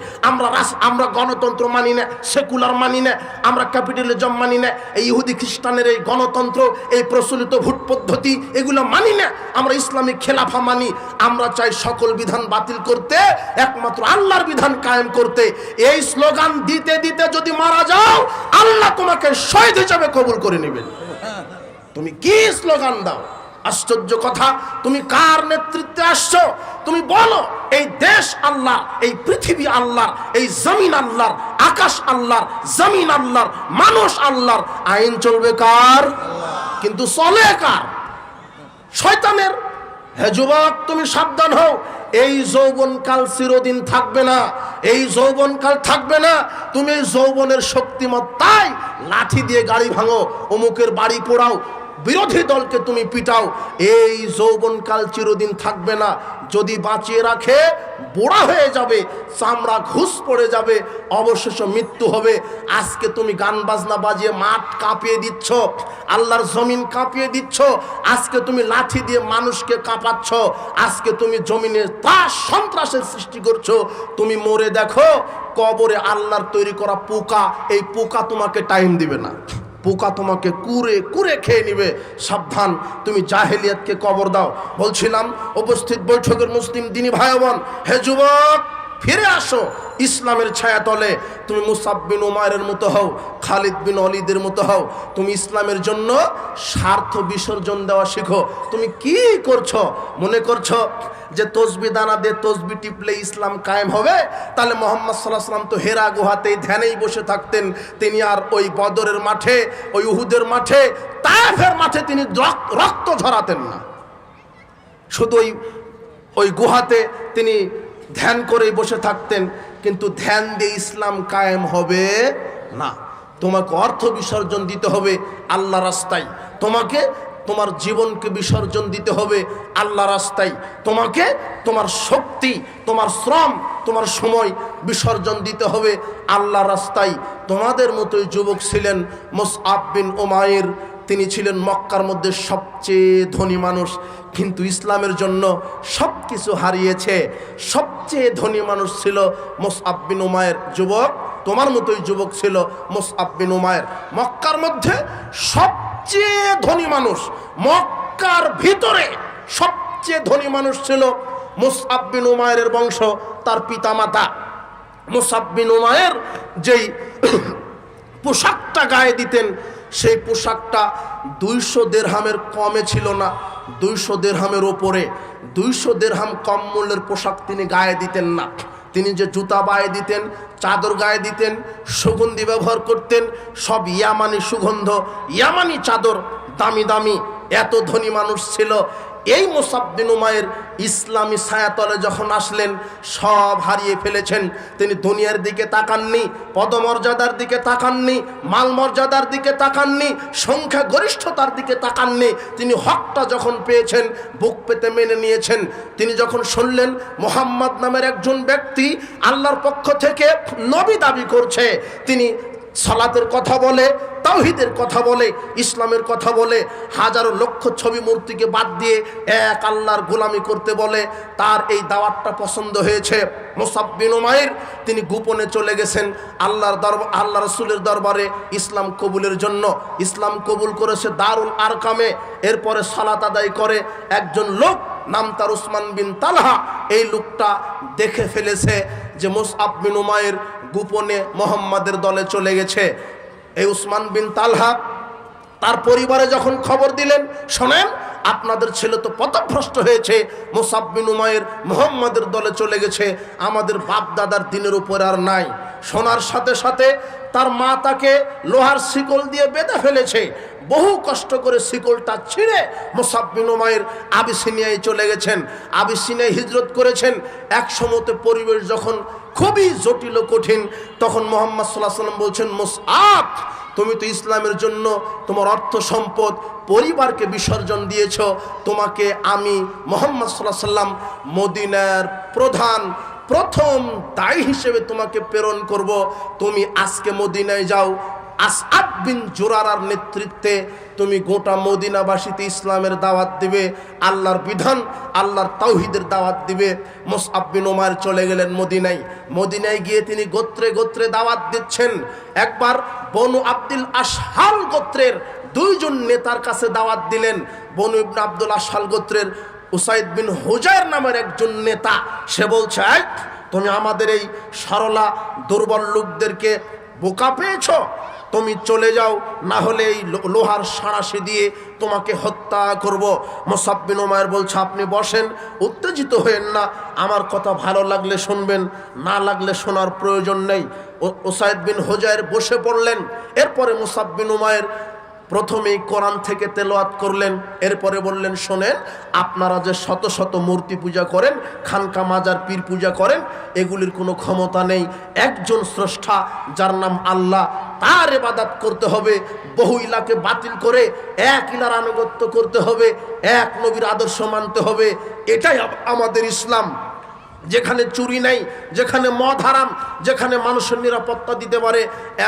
আমরা গণতন্ত্র মানি না, সেকুলার মানি না, আমরা ক্যাপিটালিজম মানি না, এই ইহুদি খ্রিস্টানের এই গণতন্ত্র, এই প্রচলিত ভোট পদ্ধতি, এগুলো মানি না, আমরা ইসলামিক খেলাফা মানি। আমরা চাই সকল বিধান বাতিল করতে, একমাত্র আল্লাহর বিধান কায়েম করতে। এই স্লোগান দিতে দিতে যদি মারা যাও, আল্লাহ তোমাকে শহীদ হিসেবে কবুল করে নেবেন। তুমি কি স্লোগান দাও? আশ্চর্য কথা। তুমি কার নেতৃত্বে আসছো? তুমি বলো এই দেশ আল্লাহ, এই পৃথিবী আল্লাহ, এই জমিন আল্লাহর, আকাশ আল্লাহর, জমিন আল্লাহর, মানুষ আল্লাহর, আইন চলবে কার? কিন্তু চলে কার? শয়তানের। হে যুবক, তুমি সাবধান হও, এই যৌবনকাল চিরদিন থাকবে না, এই যৌবনকাল থাকবে না। তুমি এই যৌবনের শক্তিমত্তায় লাঠি দিয়ে গাড়ি ভাঙো, অমুকের বাড়ি পোড়াও, বিরোধী দলকে তুমি পিটাও, এই যৌবনকাল চিরদিন থাকবে না। যদি বাঁচিয়ে রাখে, বুড়া হয়ে যাবে, চামড়া ঘুষ পড়ে যাবে, অবশেষে মৃত্যু হবে। আজকে তুমি গান বাজনা বাজিয়ে মাঠ কাঁপিয়ে দিচ্ছ, আল্লাহর জমিন কাঁপিয়ে দিচ্ছ, আজকে তুমি লাঠি দিয়ে মানুষকে কাঁপাচ্ছ, আজকে তুমি জমিনে ত্রাস সন্ত্রাসের সৃষ্টি করছো। তুমি মরে দেখো, কবরে আল্লাহর তৈরি করা পোকা, এই পোকা তোমাকে টাইম দিবে না, পোকা তোমাকে কুরে কুরে খেয়ে নিবে। সাবধান, তুমি জাহেলিয়াতকে কবর দাও। বলছিলাম উপস্থিত বৈঠকের মুসলিম দিনী ভাই বোন, হে যুবক, ফিরে আসো ইসলামের ছায়াতলে। তুমি মুসাব বিন উমাইরের মতো হও, খালিদ বিন ওয়ালিদের মতো হও। তুমি ইসলামের জন্য স্বার্থ বিসর্জন দেওয়া শিখো। তুমি কি করছো? মনে করছো যে তসবি দানা দিয়ে তসবি টিপলে ইসলাম কায়েম হবে? তাহলে মুহাম্মদ সাল্লাল্লাহু আলাইহি ওয়াসাল্লাম তো হেরা গুহাতেই ধ্যানেই বসে থাকতেন। তিনি আর ওই বদরের মাঠে, ওই উহুদের মাঠে, তায়েফের মাঠে তিনি রক্ত ঝরাতেন না। শুধু ওই গুহাতে তিনি ধ্যান করে বসে থাকতেন। কিন্তু ধ্যান দিয়ে ইসলাম কায়েম হবে না। তোমাকে অর্থ বিসর্জন দিতে হবে আল্লাহ রাস্তায়, তোমাকে তোমার জীবনকে বিসর্জন দিতে হবে আল্লাহ রাস্তায়, তোমাকে তোমার শক্তি, তোমার শ্রম, তোমার সময় বিসর্জন দিতে হবে আল্লাহ রাস্তায়। তোমাদের মতোই যুবক ছিলেন মুসআব বিন উমাইর। তিনি ছিলেন মক্কার মধ্যে সবচেয়ে ধনী মানুষ, কিন্তু ইসলামের জন্য সব কিছু হারিয়েছে। সবচেয়ে ধনী মানুষ ছিল মুসআব বিন উমাইর। যুবক, তোমার মতোই যুবক ছিল মুসআব বিন উমাইর। মক্কার মধ্যে সবচেয়ে ধনী মানুষ, মক্কার ভিতরে সবচেয়ে ধনী মানুষ ছিল মুসআব বিন উমাইরের বংশ, তার পিতামাতা। মুসআব বিন উমাইর যেই পোশাকটা গায়ে দিতেন, সেই পোশাকটা 200 দিরহামের কমে ছিল না, 200 দিরহামের ওপরে। 200 দিরহাম কম মূল্যের পোশাক তিনি গায়ে দিতেন না। তিনি যে জুতা গায়ে দিতেন, চাদর গায়ে দিতেন, সুগন্ধি ব্যবহার করতেন, সব ইয়ামানি সুগন্ধ, ইয়ামানি চাদর, দামি দামি। এত ধনী মানুষ ছিল। এই মুসআব বিন উমাইর ইসলামী ছায়াতলে যখন আসলেন, সব হারিয়ে ফেলেছেন। তিনি দুনিয়ার দিকে তাকাননি, পদমর্যাদার দিকে তাকাননি, মাল মর্যাদার দিকে তাকাননি, সংখ্যা গরিষ্ঠতার দিকে তাকাননি। তিনি হকটা যখন পেয়েছেন, বুক পেতে মেনে নিয়েছেন। তিনি যখন শুনলেন মুহাম্মদ নামের একজন ব্যক্তি আল্লাহর পক্ষ থেকে নবী দাবি করছে, তিনি সালাতের কথা বলে, তাওহীদের কথা বলে, ইসলামের কথা বলে, হাজারো লক্ষ ছবি মূর্তিকে বাদ দিয়ে এক আল্লাহর গোলামি করতে বলে, তার এই দাওয়াতটা পছন্দ হয়েছে। মুসআব বিন উমাইর তিনি গোপনে চলে গেছেন আল্লাহ রাসূলের দরবারে ইসলাম কবুলের জন্য। ইসলাম কবুল করেছে দারুল আরকামে। এরপরে সালাত আদায় করে একজন লোক, নাম তার উসমান বিন তালহা। এই লোকটা দেখে ফেলেছে যে মুসআব বিন উমাইর গোপনে মুহাম্মাদের দলে চলে গেছে। এই উসমান বিন তালহা তার পরিবারে যখন খবর দিলেন, শোনেন আপনাদের ছেলে তো পথভ্রষ্ট হয়েছে, মুসআব বিন উমাইর মুহাম্মাদের দলে চলে গেছে, আমাদের বাপ দাদার দিনের উপর আর নাই। শোনার সাথে সাথে তার মা তাকে লোহার শিকল দিয়ে বেঁধে ফেলেছে। বহু কষ্ট করে শিকলটা ছিঁড়ে মুসআব বিন উমাইর আবিসিনিয়ায় চলে গেছেন, আবিসিনিয়ায় হিজরত করেছেন। এক সময়তে পরিবেশ যখন খুবই জটিল ও কঠিন, তখন মুহাম্মদ সাল্লাল্লাহু আলাইহি ওয়াসাল্লাম বলছেন, মুসআব তুমি তো ইসলামের জন্য তোমার অর্থ সম্পদ পরিবারকে বিসর্জন দিয়েছ, তোমাকে আমি মুহাম্মদ সাল্লাল্লাহু আলাইহি ওয়াসাল্লাম মদিনার প্রথম দায়ী হিসেবে তোমাকে প্রেরণ করব। তুমি আজকে মদিনায় যাও, আসআদ বিন জুরারার নেতৃত্বে তুমি গোটা মদিনাবাসীতে ইসলামের দাওয়াত দিবে, আল্লাহর বিধান আল্লাহর তাওহীদের দাওয়াত দিবে। মুসআব বিন উমাইর চলে গেলেন মদিনায়। মদিনায় গিয়ে তিনি গোত্রে গোত্রে দাওয়াত দিচ্ছেন। একবার বনু আব্দুল আশহাল গোত্রের দুইজন নেতার কাছে দাওয়াত দিলেন। বনু ইবনে আব্দুল আশহাল গোত্রের উসাইদ বিন হুজাইর নামের একজন নেতা, সে বলছে, তুমি আমাদের এই সরলা দুর্বল লোকদেরকে বোকা পেয়েছ, তুমি চলে যাও, না হলে এই লোহার সাঁড়াশি দিয়ে তোমাকে হত্যা করব। মুসআব বিন উমাইর বলছে, আপনি বসেন, উত্তেজিত হয়েন না, আমার কথা ভালো লাগলে শুনবেন, না লাগলে শোনার প্রয়োজন নেই। উসাইদ বিন হুজাইর বসে পড়লেন। এরপরে মুসআব বিন উমাইর প্রথমেই কোরআন থেকে তেলাওয়াত করলেন। এরপরে বললেন, শোনেন, আপনারা যে শত শত মূর্তি পূজা করেন, খানকা মাজার পীর পূজা করেন, এগুলির কোনো ক্ষমতা নেই। একজন স্রষ্টা যার নাম আল্লাহ, তার ইবাদত করতে হবে। বহু ইলাকে বাতিল করে এক ইলার আনুগত্য করতে হবে, এক নবীর আদর্শ মানতে হবে। এটাই আমাদের ইসলাম। যেখানে চুরি নাই, যেখানে মদ হারাম, যেখানে মানুষের নিরাপত্তা দিতে পারে,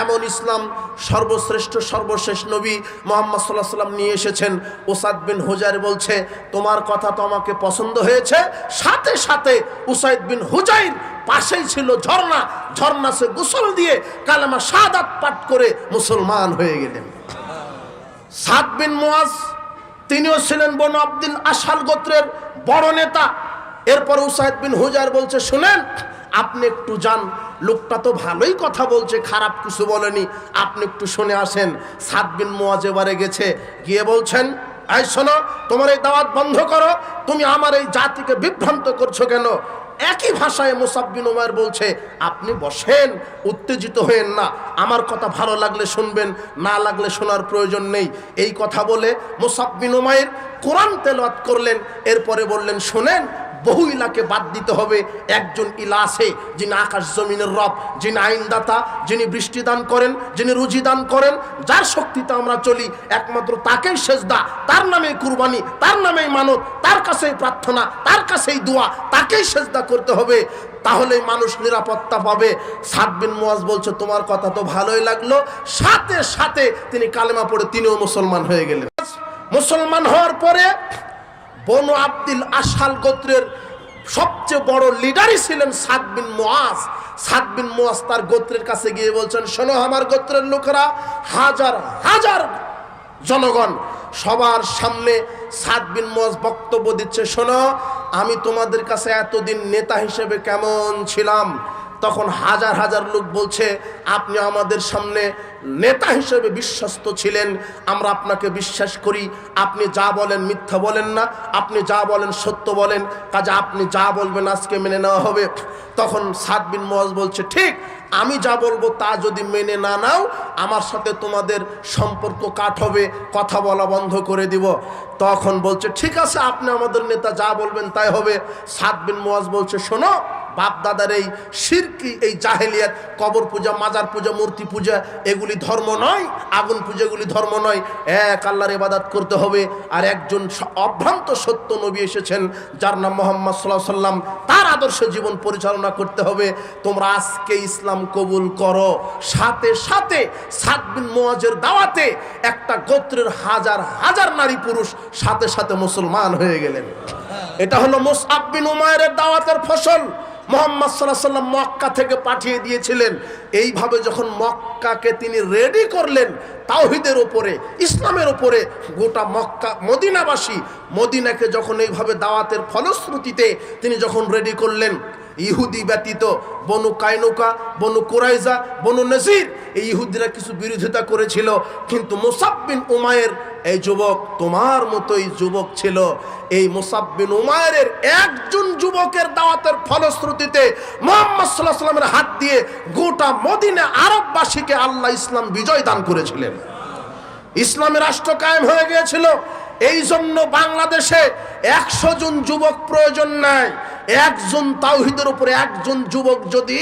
এমন ইসলাম সর্বশ্রেষ্ঠ সর্বশেষ নবী মুহাম্মদ সাল্লাল্লাহু আলাইহি ওয়াসাল্লাম নিয়ে এসেছেন। উসাইদ বিন হুজাইর বলছে, তোমার কথা তো আমাকে পছন্দ হয়েছে। সাথে সাথে উসাইদ বিন হুজাইর পাশেই ছিল ঝর্ণা, ঝর্ণা সে গোসল দিয়ে কালেমা শাহাদাত পাঠ করে মুসলমান হয়ে গেলেন। সাদ বিন মুআজ তিনিও ছিলেন বনু আব্দুল আশহাল গোত্রের বড় নেতা। এরপর উসাইদ বিন হুজাইর বলছে, শুনেন, আপনি একটু যান, লোকটা তো ভালোই কথা বলছে, খারাপ কিছু বলেনি, আপনি একটু শুনে আসেন। সাদ বিন মুআজ এবারে গেছে, গিয়ে বলছেন, এই শোনো, তোমার এই দাওয়াত বন্ধ করো, তুমি আমার এই জাতিকে বিভ্রান্ত করছো কেন? একই ভাষায় মুসআব বিন উমাইর বলছে, আপনি বসেন, উত্তেজিত হয়েন না, আমার কথা ভালো লাগলে শুনবেন, না লাগলে শোনার প্রয়োজন নেই। এই কথা বলে মুসআব বিন উমাইর কোরআন তেলাওয়াত করলেন। এরপরে বললেন, শোনেন, বহু ইলাকে বাদ দিতে হবে, একজন ইলা আছে যিনি আকাশ জমিনের রব, যিনি আইনদাতা, যিনি বৃষ্টি দান করেন, যিনি রুজি দান করেন, যার শক্তিতে আমরা চলি, একমাত্র তাকেই সেজদা, তার নামেই কুরবানি, তার নামেই মানত, তার কাছেই প্রার্থনা, তার কাছেই দোয়া, তাকেই সেজদা করতে হবে, তাহলেই মানুষ নিরাপত্তা পাবে। সাদ বিন মুআজ বলছে, তোমার কথা তো ভালোই লাগলো। সাথে সাথে তিনি কালেমা পড়ে তিনিও মুসলমান হয়ে গেলেন। মুসলমান হওয়ার পরে বনু আব্দুল আশহাল গোত্রের সবচেয়ে বড় লিডারই ছিলেন সাদ বিন মুআজ। সাদ বিন মুআজ তার গোত্রের কাছে গিয়ে বলছেন, শোনো, আমার গোত্রের লোকেরা, হাজার হাজার জনগণ, সবার সামনে সাদ বিন মুআজ বক্তব্য দিচ্ছে, শোনো, আমি তোমাদের কাছে এতদিন নেতা হিসেবে কেমন ছিলাম। তখন হাজার হাজার লোক বলছে, আপনি আমাদের সামনে নেতা হিসেবে বিশ্বস্ত ছিলেন, আমরা আপনাকে বিশ্বাস করি, আপনি যা বলেন মিথ্যা বলেন না, আপনি যা বলেন সত্য বলেন, কাজে আপনি যা বলবেন আজকে মেনে নেওয়া হবে। তখন সাদ বিন মুআজ বলছে, ঠিক, আমি যা বলবো তা যদি মেনে না নাও, আমার সাথে তোমাদের সম্পর্ক কাট হবে, কথা বলা বন্ধ করে দিব। তখন বলছে, ঠিক আছে, আপনি আমাদের নেতা, যা বলবেন তাই হবে। সাদ বিন মুআজ বলছে, শোনো, বাপ দাদার এই শিরকি, এই জাহেলিয়াত, কবর পূজা, মাজার পূজা, মূর্তি পূজা, এগুলি ধর্ম নয়, আগুন পূজা, এগুলি ধর্ম নয়। এক আল্লাহর ইবাদত করতে হবে। আর একজন অভ্রান্ত সত্য নবী এসেছেন, যার নাম মুহাম্মদ সাল্লাল্লাহু আলাইহি ওয়াসাল্লাম, তার আদর্শে জীবন পরিচালনা করতে হবে। তোমরা আজকে ইসলাম কবুল করো। সাথে সাথে সাদ বিন মুআজের দাওয়াতে একটা গোত্রের হাজার হাজার নারী পুরুষ সাথে সাথে মুসলমান হয়ে গেলেন। এটা হলো মুসআব বিন উমাইরের দাওয়াতের ফসল। মুহাম্মদ সাল্লাল্লাহু আলাইহি ওয়াসাল্লাম মক্কা থেকে পাঠিয়ে দিয়েছিলেন। এইভাবে যখন মক্কাকে তিনি রেডি করলেন তাওহীদের উপরে, ইসলামের উপরে, গোটা মক্কা মদিনাবাসী, মদিনাকে যখন এইভাবে দাওয়াতের ফলশ্রুতিতে তিনি যখন রেডি করলেন, ইহুদি ব্যতীত বনু কায়নুকা, বনু কুরাইজা, বনু নজির, এই ইহুদিরা কিছু বিরোধিতা করেছিল, কিন্তু মুসআব বিন উমাইর এই যুবক তোমার মতোই যুবক ছিল। এই মুসাব বিন উমাইরের একজন যুবকের দাওয়াতের ফলশ্রুতিতে মুহাম্মদ সাল্লাল্লাহু আলাইহি ওয়াসাল্লামের হাত দিয়ে গোটা মদিনা আরববাসীকে আল্লাহ ইসলাম বিজয় দান করেছিলেন। ইসলামী রাষ্ট্র কায়েম হয়ে গিয়েছিল। এই জন্য বাংলাদেশে 100 জন যুবক প্রয়োজন নাই। একজন তাওহীদের উপরে একজন যুবক যদি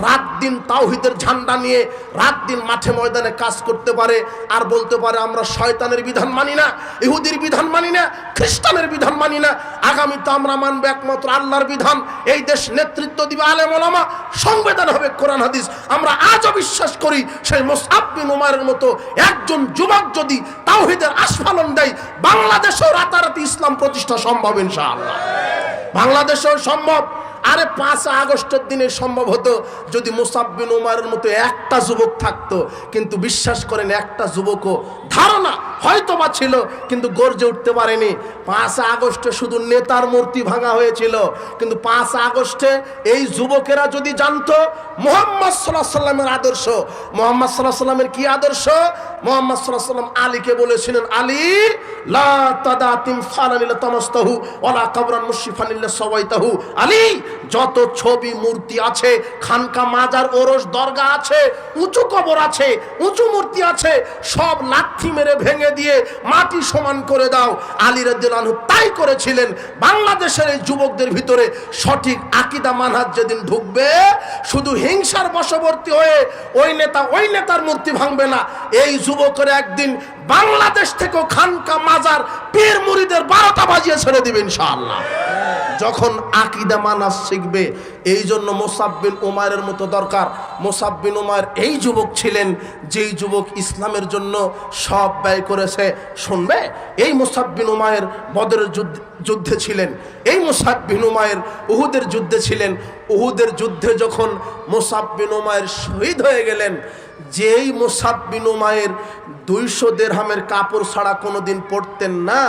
রাত দিন তাওহীদের ঝান্ডা নিয়ে রাত দিন মাঠে ময়দানে কাজ করতে পারে আর বলতে পারে আমরা শয়তানের বিধান মানি না, ইহুদির বিধান মানি না, খ্রিস্টানের বিধান মানি না, আগামীতে আমরা মানব একমাত্র আল্লাহর বিধান, এই দেশ নেতৃত্ব দিবে আলেম ওলামা, সংবিধান হবে কোরআন হাদিস, আমরা আজও বিশ্বাস করি সেই মুসআব বিন উমাইরের মতো একজন যুবক যদি তাওহীদের আস্ফালন দেয়, বাংলাদেশেও রাতারাতি ইসলাম প্রতিষ্ঠা সম্ভব ইনশাআল্লাহ। বাংলাদেশেও সম্ভব। আরে 5 আগস্টের দিনে সম্ভব হতো যদি মুসাব বিন উমাইরের মতো একটা যুবক থাকতো। কিন্তু বিশ্বাস করেন একটা যুবকও ধারণা হয়তোবা ছিল কিন্তু গর্জে উঠতে পারেনি। 5 আগস্টে শুধু নেতার মূর্তি ভাঙা হয়েছিল, কিন্তু 5 আগস্টে এই যুবকেরা যদি জানতো মুহাম্মদ সাল্লাল্লাহু আলাইহি ওয়াসাল্লামের আদর্শ, মুহাম্মদ সাল্লাল্লাহু আলাইহি ওয়াসাল্লামের কি আদর্শ? মুহাম্মদ সাল্লাল্লাহু আলাইহি ওয়াসাল্লাম আলীকে বলেছিলেন, আলী লা তাদাতিম ফালানিল তামাস্তাহু ওয়ালা কবরান মুশরিফানিল সাওয়াইতাহু। আলী, যত ছবি মূর্তি আছে, খানকা মাজার ওরস দরগা আছে, উঁচু কবর আছে, উঁচু মূর্তি আছে, সব লাথি মেরে ভেঙে দিয়ে মাটি সমান করে দাও। আলী রাদিয়াল্লাহু আনহু তাই করেছিলেন। বাংলাদেশের এই যুবকদের ভিতরে সঠিক আকীদা মানহাজ যেদিন ঢুকবে, শুধু হিংসার বশবর্তী হয়ে ওই নেতার মূর্তি ভাঙবে না, এই যুবকের একদিন বাংলাদেশ থেকেও খানকা মাজার পীর মুরিদের 12টা বাজিয়ে ছেড়ে দিবে ইনশাআল্লাহ, যখন আকীদা মানহাজ শিখবে। এই জন্য মুসাব বিন উমাইরের মতো দরকার। মুসাব বিন উমাইর এই যুবক ছিলেন যেই যুবক ইসলামের জন্য সব ব্যয় করেছে। শুনবে, এই মুসাব বিন উমাইর বদরের যুদ্ধে ছিলেন, এই মুসাব বিন উমাইর উহুদের যুদ্ধে ছিলেন। উহুদের যুদ্ধে যখন মুসাব বিন উমাইর শহীদ হয়ে গেলেন, যেই মুসাব বিন উমাইর 200 দিরহামের কাপড় ছাড়া কোনোদিন পরতেন না,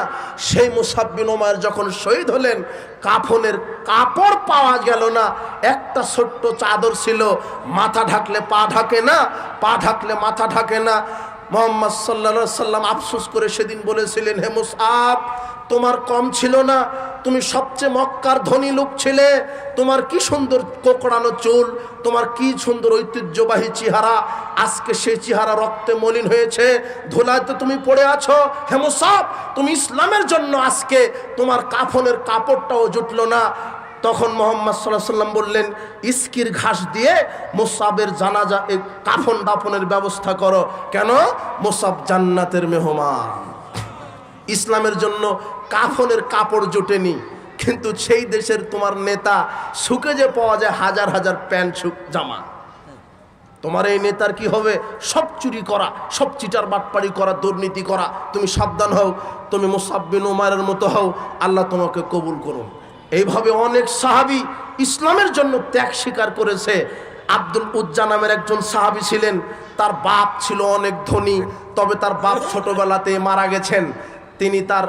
সেই মুসাব বিন উমাইর যখন শহীদ হলেন, কাফনের কাপড় পাওয়া গেল না। একটা ছোট্ট চাদর ছিল, মাথা ঢাকলে পা ঢাকে না, পা ঢাকলে মাথা ঢাকে না। মুহাম্মদ সাল্লাল্লাহু আলাইহি সাল্লাম আফসোস করে সেদিন বলেছিলেন, হে মুসআব, তোমার কম ছিল না, তুমি সবচেয়ে মক্কার ধনী লোক ছিলে, তোমার কি সুন্দর কোকড়ানো চুল, তোমার কি সুন্দর ঐতিহ্যবাহী চেহারা, আজকে সেই চেহারা রক্তে মলিন হয়েছে, ধুলাতে তুমি পড়ে আছো। হে মুসআব, তুমি ইসলামের জন্য আজকে তোমার কাফনের কাপড়টাও জুটলো না। তখন মুহাম্মদ সাল্লাল্লাহু আলাইহি সাল্লাম বললেন, ইস্কির ঘাস দিয়ে মুসআবের জানাজা কাফন দাফনের ব্যবস্থা করো। কেন? মুসআব জান্নাতের মেহমান। ইসলামের জন্য কাফনের কাপড় জোটেনি, কিন্তু সেই দেশের তোমার নেতা শুকে যে পাওয়া যায় হাজার হাজার প্যান্ট জামা, তোমার এই নেতার কি হবে? সব চুরি করা, সব চিটার বাটপাড়ি করা, দুর্নীতি করা। তুমি সাবধান হও, তুমি মুসাব বিন উমাইরের মতো হও, আল্লাহ তোমাকে কবুল করুন। এইভাবে অনেক সাহাবী ইসলামের জন্য ত্যাগ স্বীকার করেছে। আব্দুল উজ্জা নামের একজন সাহাবী ছিলেন, তার বাপ ছিল অনেক ধনী, তবে তার বাপ ছোটবেলাতে মারা গেছেন। তিনি তার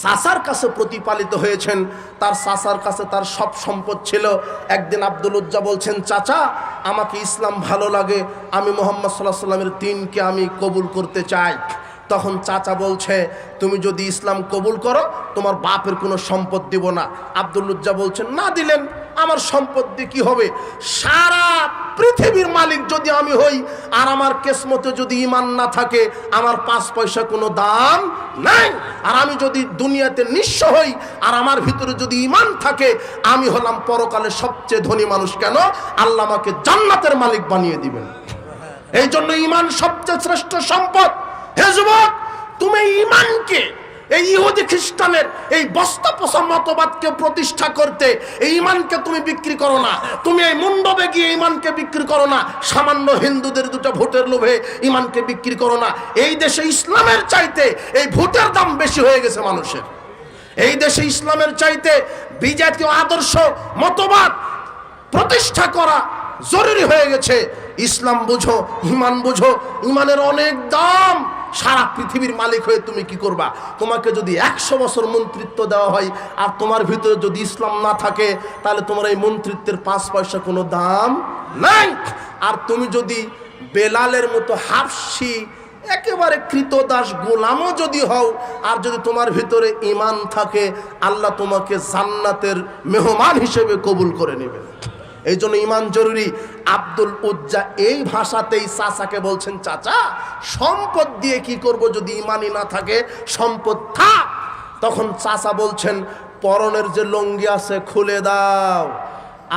চাচার কাছে প্রতিপালিত হয়েছেন, তার চাচার কাছে তার সব সম্পদ ছিল। একদিন আব্দুল উজ্জা বলছেন, চাচা, আমাকে ইসলাম ভালো লাগে, আমি মুহাম্মদ সাল্লাল্লাহু আলাইহি সাল্লামের দ্বীনকে আমি কবুল করতে চাই। তখন চাচা বলছে, তুমি যদি ইসলাম কবুল করো তোমার বাপের কোনো সম্পদ দিব না। আব্দুল উজ্জা বলছেন, না দিলেন আমার সম্পদ দিয়ে কি হবে? সারা পৃথিবীর মালিক যদি আমি হই আর আমার কিসমতে যদি ঈমান না থাকে, আমার 5 পয়সা কোনো দাম নাই। আর আমি যদি দুনিয়াতে নিঃস্ব হই আর আমার ভিতরে যদি ঈমান থাকে, আমি হলাম পরকালের সবচেয়ে ধনী মানুষ। কেন? আল্লাহ আমাকে জান্নাতের মালিক বানিয়ে দিবেন। এই জন্য ঈমান সবচেয়ে শ্রেষ্ঠ সম্পদ। হে যুবক, তুমি ঈমানকে, এই ইহুদি খ্রিস্টানের এই বস্তা পোষা মতবাদকে প্রতিষ্ঠা করতে এই ঈমানকে তুমি বিক্রি করো না। তুমি এই মণ্ডপে গিয়ে ঈমানকে বিক্রি করো না। সামান্য হিন্দুদের 2টা ভোটের লোভে ঈমানকে বিক্রি করো না। এই দেশে ইসলামের চাইতে এই ভোটের দাম বেশি হয়ে গেছে মানুষের। এই দেশে ইসলামের চাইতে বিজাতীয় আদর্শ মতবাদ প্রতিষ্ঠা করা জরুরি হয়ে গেছে। ইসলাম বুঝো, ঈমান বুঝো, ঈমানের অনেক দাম। সারা পৃথিবীর মালিক হয়ে তুমি কি করবা? তোমাকে যদি 100 বছর মন্ত্রিত্ব দেওয়া হয় আর তোমার ভিতরে যদি ইসলাম না থাকে, তাহলে তোমার এই মন্ত্রিত্বের 5 পয়সা কোনো দাম নাই। আর তুমি যদি বেলালের মতো হাফসি একেবারে কৃতদাস গোলামও যদি হও, আর যদি তোমার ভিতরে ঈমান থাকে, আল্লাহ তোমাকে জান্নাতের মেহমান হিসেবে কবুল করে নেবেন। এই জন্য ঈমান জরুরি। আব্দুল উজ্জা এই ভাষাতেই চাচাকে বলছেন, চাচা সম্পদ দিয়ে কি করব যদি ঈমানই না থাকে, সম্পদ থাক। তখন চাচা বলছেন, পরনের যে লুঙ্গি আছে খুলে দাও।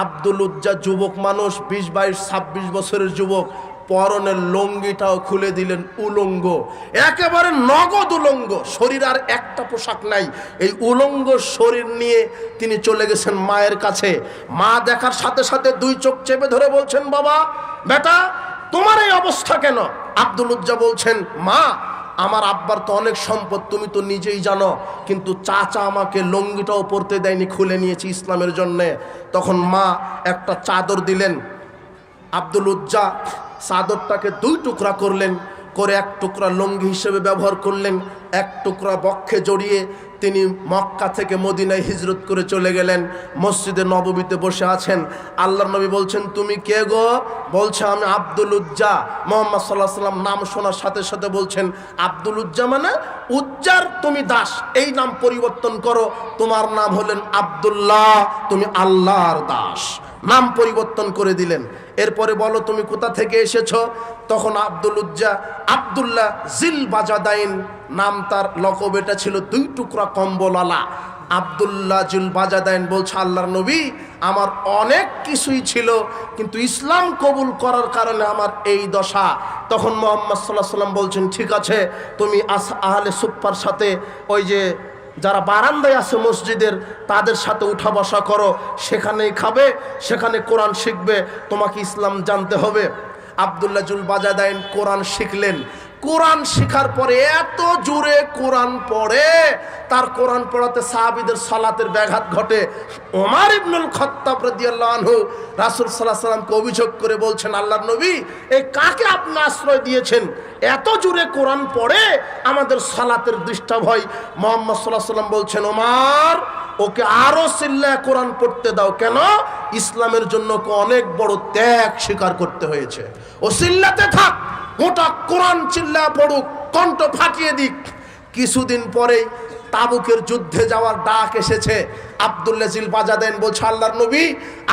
আব্দুল উজ্জা যুবক মানুষ, 20, 22, 26 বছরের যুবক, পরনের লুঙ্গিটাও খুলে দিলেন। উলঙ্গ, একেবারে নগদ উলঙ্গ, শরীর আর একটা পোশাক নাই। এই উলঙ্গ শরীর নিয়ে তিনি চলে গেছেন মায়ের কাছে। মা দেখার সাথে সাথে 2 চোখ চেপে ধরে বলছেন, বাবা বেটা তোমার এই অবস্থা কেন? আব্দুল উজ্জা বলছেন, মা আমার আব্বার তো অনেক সম্পদ, তুমি তো নিজেই জানো, কিন্তু চাচা আমাকে লুঙ্গিটাও পরতে দেয়নি, খুলে নিয়েছি ইসলামের জন্যে। তখন মা একটা চাদর দিলেন। আব্দুল উজ্জা চাদরটাকে 2 টুকরা করলেন, করে 1 টুকরা লুঙ্গি হিসেবে ব্যবহার করলেন, 1 টুকরা বক্ষে জড়িয়ে তিনি মক্কা থেকে মদিনায় হিজরত করে চলে গেলেন। মসজিদে নববীতে বসে আছেন। আল্লাহর নবী বলছেন, তুমি কে গো? বলছে, আমি আব্দুল উজ্জা। মুহাম্মদ সাল্লাল্লাহু আলাইহি ওয়াসাল্লাম নাম শোনার সাথে সাথে বলছেন, আব্দুল উজ্জা মানে উজ্জার তুমি দাস, এই নাম পরিবর্তন করো, তোমার নাম হলেন আব্দুল্লাহ, তুমি আল্লাহর দাস। নাম পরিবর্তন করে দিলেন। এরপরে বলো তুমি কোথা থেকে এসেছো? তখন আব্দুল উজ্জা আব্দুল্লাহ জিল বাজাদাইন নাম, তার লকব এটা ছিল, 2 টুকরা কম্বলওয়ালা। আব্দুল্লাহ জিল বাজাদাইন বলছে, আল্লাহর নবী আমার অনেক কিছুই ছিল, কিন্তু ইসলাম কবুল করার কারণে আমার এই দশা। তখন মুহাম্মদ সাল্লাল্লাহু আলাইহি ওয়াসাল্লাম বলছেন, ঠিক আছে তুমি আহলে সুফফার সাথে, ওই যে যারা বারান্দায় আছে মসজিদের, তাদের সাথে উঠা বসা করো, সেখানেই খাবে, সেখানে কোরআন শিখবে, তোমাকে ইসলাম জানতে হবে। আব্দুল্লাহ জুল বাজাদাইন কোরআন শিখলেন। কোরআন শিখার পরে এত জোরে কোরআন পড়ে, তার কোরআন পড়াতে সাহাবীদের সালাতের ব্যাঘাত ঘটে। ওমর ইবনুল খাত্তাব রাদিয়াল্লাহু আনহু রাসূল সাল্লাল্লাহু আলাইহি ওয়াসাল্লামকে অভিযোগ করে বলছেন, আল্লাহর নবী এই কাকে আপনি আশ্রয় দিয়েছেন? এত জোরে কোরআন পড়ে, আমাদের সালাতের ডিস্টার্ব হয়। মুহাম্মদ সাল্লাল্লাহু আলাইহি ওয়াসাল্লাম বলছেন, ওমর ওকে আরো চিল্লায় কোরআন পড়তে দাও। কেন? ইসলামের জন্য অনেক বড় ত্যাগ স্বীকার করতে হয়েছে, ও চিল্লাতে থাক, গোটা কোরআন চিল্লা পড়ুক, কণ্ঠ ফাটিয়ে দিক। কিছুদিন পরেই তাবুকের যুদ্ধে যাওয়ার ডাক এসেছে। আব্দুল্লাহ জিল বাজাদাইন বলছে, আল্লাহর নবী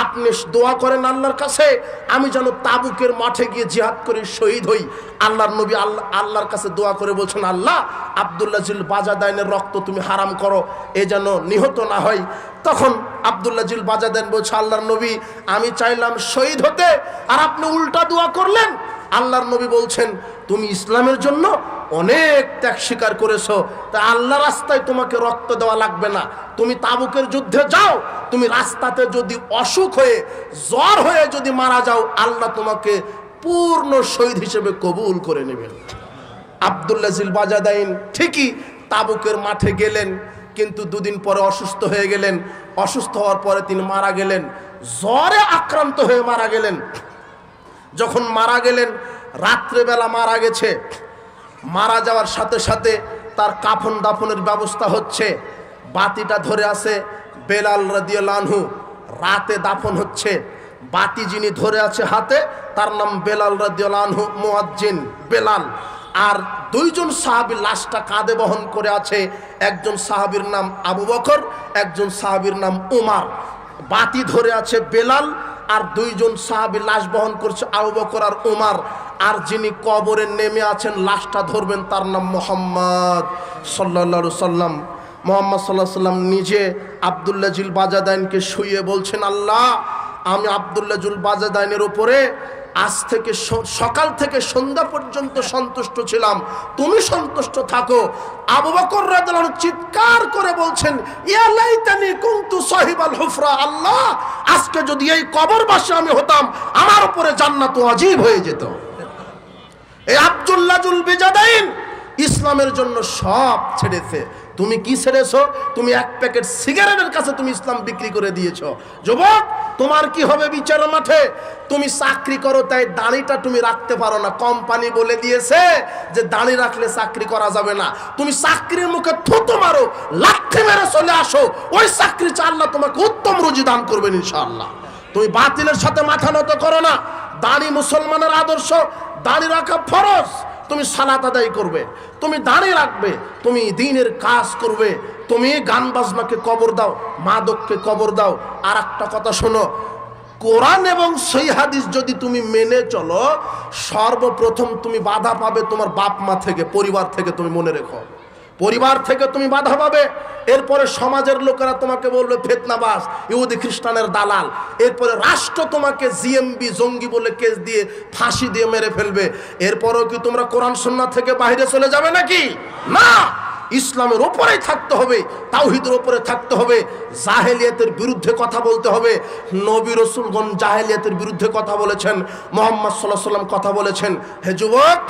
আপনি দোয়া করেন আল্লাহর কাছে, আমি যেন তাবুকের মাঠে গিয়ে জিহাদ করে শহীদ হই। আল্লাহর নবী আল্লাহর কাছে দোয়া করে বলছেন, আল্লাহ আব্দুল্লাহ জিল বাজাদাইনের রক্ত তুমি হারাম করো, এ যেন নিহত না হয়। তখন আব্দুল্লাহ জিল বাজাদাইন বলছে, আল্লাহর নবী আমি চাইলাম শহীদ হতে, আর আপনি উল্টা দোয়া করলেন। আল্লাহর নবী বলছেন, তুমি ইসলামের জন্য অনেক ত্যাগ স্বীকার করেছো, তা আল্লাহ রাস্তায় তোমাকে রক্ত দেওয়া লাগবে না, তুমি তাবুকের যুদ্ধে যাও, তুমি রাস্তাতে যদি অসুখ হয়ে জ্বর হয়ে যদি মারা যাও, আল্লাহ তোমাকে পূর্ণ শহীদ হিসেবে কবুল করে নেবেন। আব্দুল্লাহ জিল বাজাদাইন ঠিকই তাবুকের মাঠে গেলেন, কিন্তু 2 দিন পরে অসুস্থ হয়ে গেলেন। অসুস্থ হওয়ার পরে তিনি মারা গেলেন, জ্বরে আক্রান্ত হয়ে মারা গেলেন। যখন মারা গেলেন, রাত্রেবেলা মারা গেছে, মারা যাওয়ার সাথে সাথে তার কাফন দাফনের ব্যবস্থা হচ্ছে। বাতিটা ধরে আছে বেলাল রাদিয়াল্লাহু আনহু, রাতে দাফন হচ্ছে। বাতি যিনি ধরে আছে হাতে, তার নাম বেলাল রাদিয়াল্লাহু আনহু, মুয়াজ্জিন বেলাল। আর 2 জন সাহাবী লাশটা কাঁধে বহন করে আছে। একজন সাহাবীর নাম আবু বকর, একজন সাহাবীর নাম উমার। বাতি ধরে আছে বেলাল, আর 2 জন সাহাবী লাশ বহন করছে, আবু বকর আর উমার। আর যিনি কবরে নেমে আছেন লাশটা ধরবেন, তার নাম মুহাম্মদ সাল্লাল্লাহু আলাইহি সাল্লাম। মুহাম্মদ সাল্লাল্লাহু আলাইহি সাল্লাম নিজে আব্দুল্লাহ জিল বাজাদাইনকে শুইয়ে বলছেন, আল্লাহ আমি আব্দুল্লাহ জিল বাজাদাইনের উপরে আজ থেকে সকাল থেকে সন্ধ্যা পর্যন্ত সন্তুষ্ট ছিলাম, তুমি সন্তুষ্ট থাকো। আবু বকর রাদিয়াল্লাহু আনহু চিৎকার করে বলছেন, ইয়া লাইতানি কুনতু সাহিবাল হুফরা, আল্লাহ আজকে যদি এই কবরবাসী আমি হতাম, আমার উপরে জান্নাত ওয়াজিব হয়ে যেত। এই আব্দুল্লাহ জুল বাজাদাইন ইসলামের জন্য সব ছেড়েছে। তুমি কি ছেড়েছো? তুমি 1 প্যাকেট সিগারেটের কাছে তুমি ইসলাম বিক্রি করে দিয়েছো। যুবক তোমার কি হবে বিচারের মাঠে? তুমি চাকরি করো, তাই দাড়িটা তুমি রাখতে পারো না, কোম্পানি বলে দিয়েছে যে দাড়ি রাখলে চাকরি করা যাবে না। তুমি চাকরির মুখে থুতু মারো, লাথি মেরে চলে আসো, ওই চাকরি আল্লাহ তোমাকে উত্তম রুজি দান করবেন ইনশাআল্লাহ। তুমি বাতিলের সাথে মাথা নত করো না। দাড়ি মুসলমানের আদর্শ, দাড়ি রাখা ফরজ, তুমি সালাত আদায় করবে, তুমি দাঁড়িয়ে রাখবে, তুমি দ্বীনের কাজ করবে, তুমি গান বাজনাকে কবর দাও, মাদককে কবর দাও। আর একটা কথা শোনো, কোরআন এবং সেই হাদিস যদি তুমি মেনে চলো, সর্বপ্রথম তুমি বাধা পাবে তোমার বাপ মা থেকে, পরিবার থেকে। তুমি মনে রেখো, পরিবার থেকে তুমি বাধা পাবে। এরপরে সমাজের লোকেরা তোমাকে বলবে ফিতনাবাজ, ইহুদি খ্রিস্টানের দালাল। এরপরে রাষ্ট্র তোমাকে জিএমবি, জঙ্গি বলে কেস দিয়ে ফাঁসি দিয়ে মেরে ফেলবে। এরপরেও কি তোমরা কোরআন সুন্নাহ থেকে বাইরে চলে যাবে নাকি? না, ইসলামের ওপরেই থাকতে হবে, তাওহীদের ওপরে থাকতে হবে, জাহেলিয়াতের বিরুদ্ধে কথা বলতে হবে। নবী রাসূলগণ জাহেলিয়াতের বিরুদ্ধে কথা বলেছেন, মুহাম্মদ সাল্লাল্লাহু আলাইহি ওয়াসাল্লাম কথা বলেছেন। হে যুবক,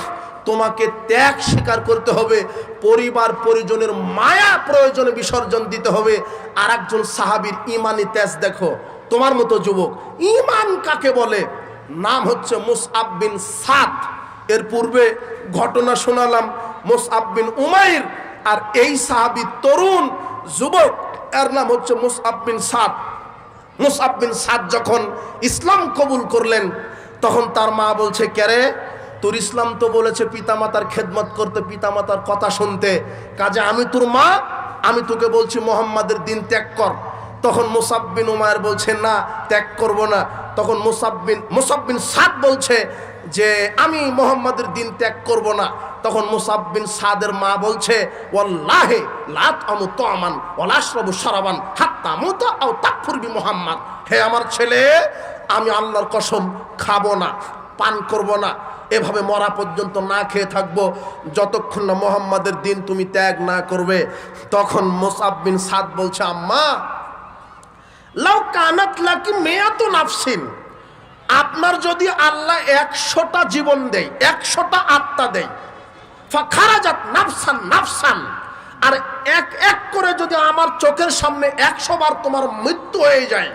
তোমাকে ত্যাগ স্বীকার করতে হবে, পরিবার পরিজনের মায়া প্রয়োজনে বিসর্জন দিতে হবে। আর একজন সাহাবীর ইমানি তেজ দেখো, তোমার মতো যুবক। ইমান কাকে বলে? নাম হচ্ছে মুসআব বিন সাদ। এর পূর্বে ঘটনা শোনালাম মুসআব বিন উমাইর, আর এই সাহাবী তরুণ যুবক, এর নাম হচ্ছে মুসআব বিন সাদ। মুসআব বিন সাদ যখন ইসলাম কবুল করলেন, তখন তার মা বলছে, কেরে তোর ইসলাম তো বলেছে পিতামাতার খেদমত করতে, পিতামাতার কথা শুনতে, কাজে আমি তোর মা, আমি তোকে বলছি মুহাম্মাদের দিন ত্যাগ কর। তখন মুসআব বিন উমাইর বলছে, না ত্যাগ করব না। তখন মুসআব বিন সাদ বলছে যে আমি মুহাম্মাদের দিন ত্যাগ করব না। তখন মুসআব বিন সাদের মা বলছে, ওয়াল্লাহি লা তামু তামান ওয়া লা আশরাবু শারাবান হাত্তা মুতা আও তাকফুর বি মুহাম্মদ। হে আমার ছেলে, আমি আল্লাহর কসম খাবো না, পান করব না, এভাবে মরা পর্যন্ত না খেয়ে থাকবো যতক্ষণ না মুহাম্মাদের দিন তুমি ত্যাগ না করবে। তখন মুসআব বিন সাদ বলছে, আম্মা লাউ কানাত লাকি মিয়াতু নাফসিন, আপনার যদি আল্লাহ 100টা জীবন দেয়, 100টা আত্মা দেয়, ফাখারাজাত নাফসান নাফসান, আর এক এক করে যদি আমার চোখের সামনে 100 বার তোমার মৃত্যু হয়ে যায়,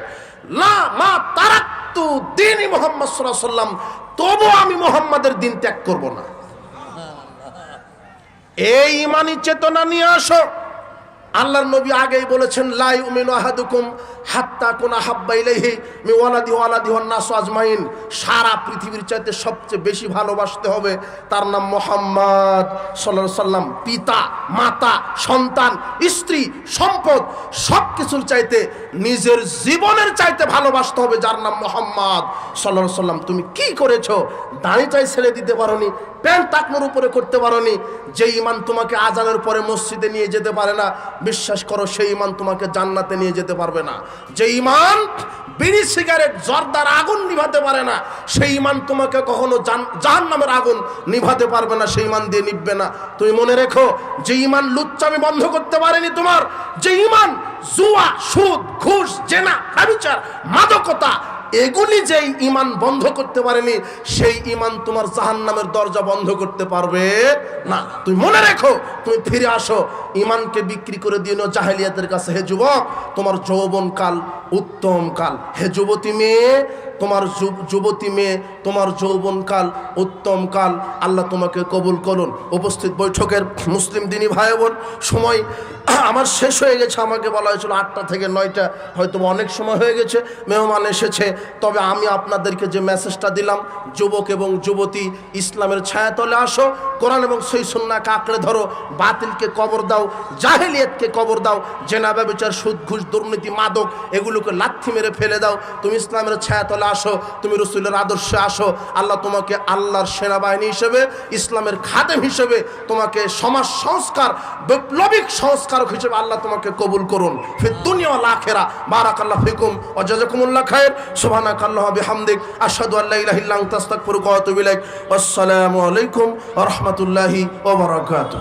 লা মা তারাক্তু দীনি মুহাম্মদ সাল্লাল্লাহু আলাইহি ওয়াসাল্লাম, তবু আমি মুহাম্মাদের দিন ত্যাগ করব না। এই ইমানি চেতনা নিয়ে আসো। আল্লাহর নবী আগেই বলেছেন, লা ইউমিনু আহাদুকুম হাত্তা কুনা হাব্বা ইলাইহি মিন ওয়ালাদি ওয়ালাদি ওয়ান নাস আজমাইন। সারা পৃথিবীর চাইতে সবচেয়ে বেশি ভালোবাসতে হবে তার নাম মুহাম্মদ সাল্লাল্লাহু আলাইহি সাল্লাম। পিতা, মাতা, সন্তান, স্ত্রী, সম্পদ সবকিছুর চাইতে নিজের জীবনের চাইতে ভালোবাসতে হবে যার নাম মুহাম্মদ সাল্লাল্লাহু আলাইহি সাল্লাম। তুমি কি করেছো? দাড়িটাই ছেড়ে দিতে পারোনি, প্যান্ট টাকনোর উপরে করতে পারোনি। যে ইমান তোমাকে আজানের পরে মসজিদে নিয়ে যেতে পারে না, বিশ্বাস করো সেই ইমান তোমাকে জান্নাতে নিয়ে যেতে পারবে না। যে ইমান বিড়ি সিগারেট জর্দার আগুন নিভাতে পারে না, সেই ইমান তোমাকে কখনো জাহান্নামের আগুন নিভাতে পারবে না, সেই ইমান দিয়ে নিভবে না। তুমি মনে রেখো, যে ইমান লুচ্চামি বন্ধ করতে পারেনি তোমার, যে ইমান জুয়া, সুদ, ঘুষ, জেনা, ব্যভিচার, মাদকতা, এগুলি যেই ইমান বন্ধ করতে পারেনি, সেই ইমান তোমার জাহান্নামের দরজা বন্ধ করতে পারবে না। তুমি মনে রেখো, তুমি ফিরে আসো, ইমানকে বিক্রি করে দিও না জাহেলিয়াতের কাছে। হে যুবক, তোমার যৌবনকাল উত্তম কাল। হে যুবতী মেয়ে, তোমার যুবতী মেয়ে, তোমার যৌবনকাল উত্তম কাল। আল্লাহ তোমাকে কবুল করুন। উপস্থিত বৈঠকের মুসলিম দিনী ভাই বোন, সময় আমার শেষ হয়ে গেছে। আমাকে বলা হয়েছিল 8টা থেকে 9টা, হয়তো অনেক সময় হয়ে গেছে, মেহমান এসেছে। তবে আমি আপনাদেরকে যে মেসেজটা দিলাম, যুবক এবং যুবতী, ইসলামের ছায়াতলে আসো, কোরআন এবং সহিহ সুন্নাহকে আঁকড়ে ধরো, বাতিলকে কবর দাও, জাহেলিয়াতকে কবর দাও, জেনা, ব্যভিচার, সুদ, ঘুষ, দুর্নীতি, মাদক, এগুলোকে লাথি মেরে ফেলে দাও। তুমি ইসলামের ছায়াতলে আসো, তুমি রাসূলের আদর্শে আসো। আল্লাহ তোমাকে আল্লাহর সেনাবাহিনী হিসেবে, ইসলামের খাদেম হিসেবে, তোমাকে সমাজ সংস্কার, বৈপ্লবিক সংস্কারক হিসেবে আল্লাহ তোমাকে কবুল করুন ফিদ দুনিয়া ওয়াল আখিরা। বারাকাল্লাহু ফিকুম ওয়া জাযাকুমুল্লাহু খায়র। সুবহানাকাল্লাহি বিহামদিক, আশহাদু আল্লা ইলাহা ইল্লা আনতা আস্তাগফিরুকা ওয়া আতুবু ইলাইক। আসসালামু আলাইকুম ওয়া রাহমাতুল্লাহি ওয়া বারাকাতুহু।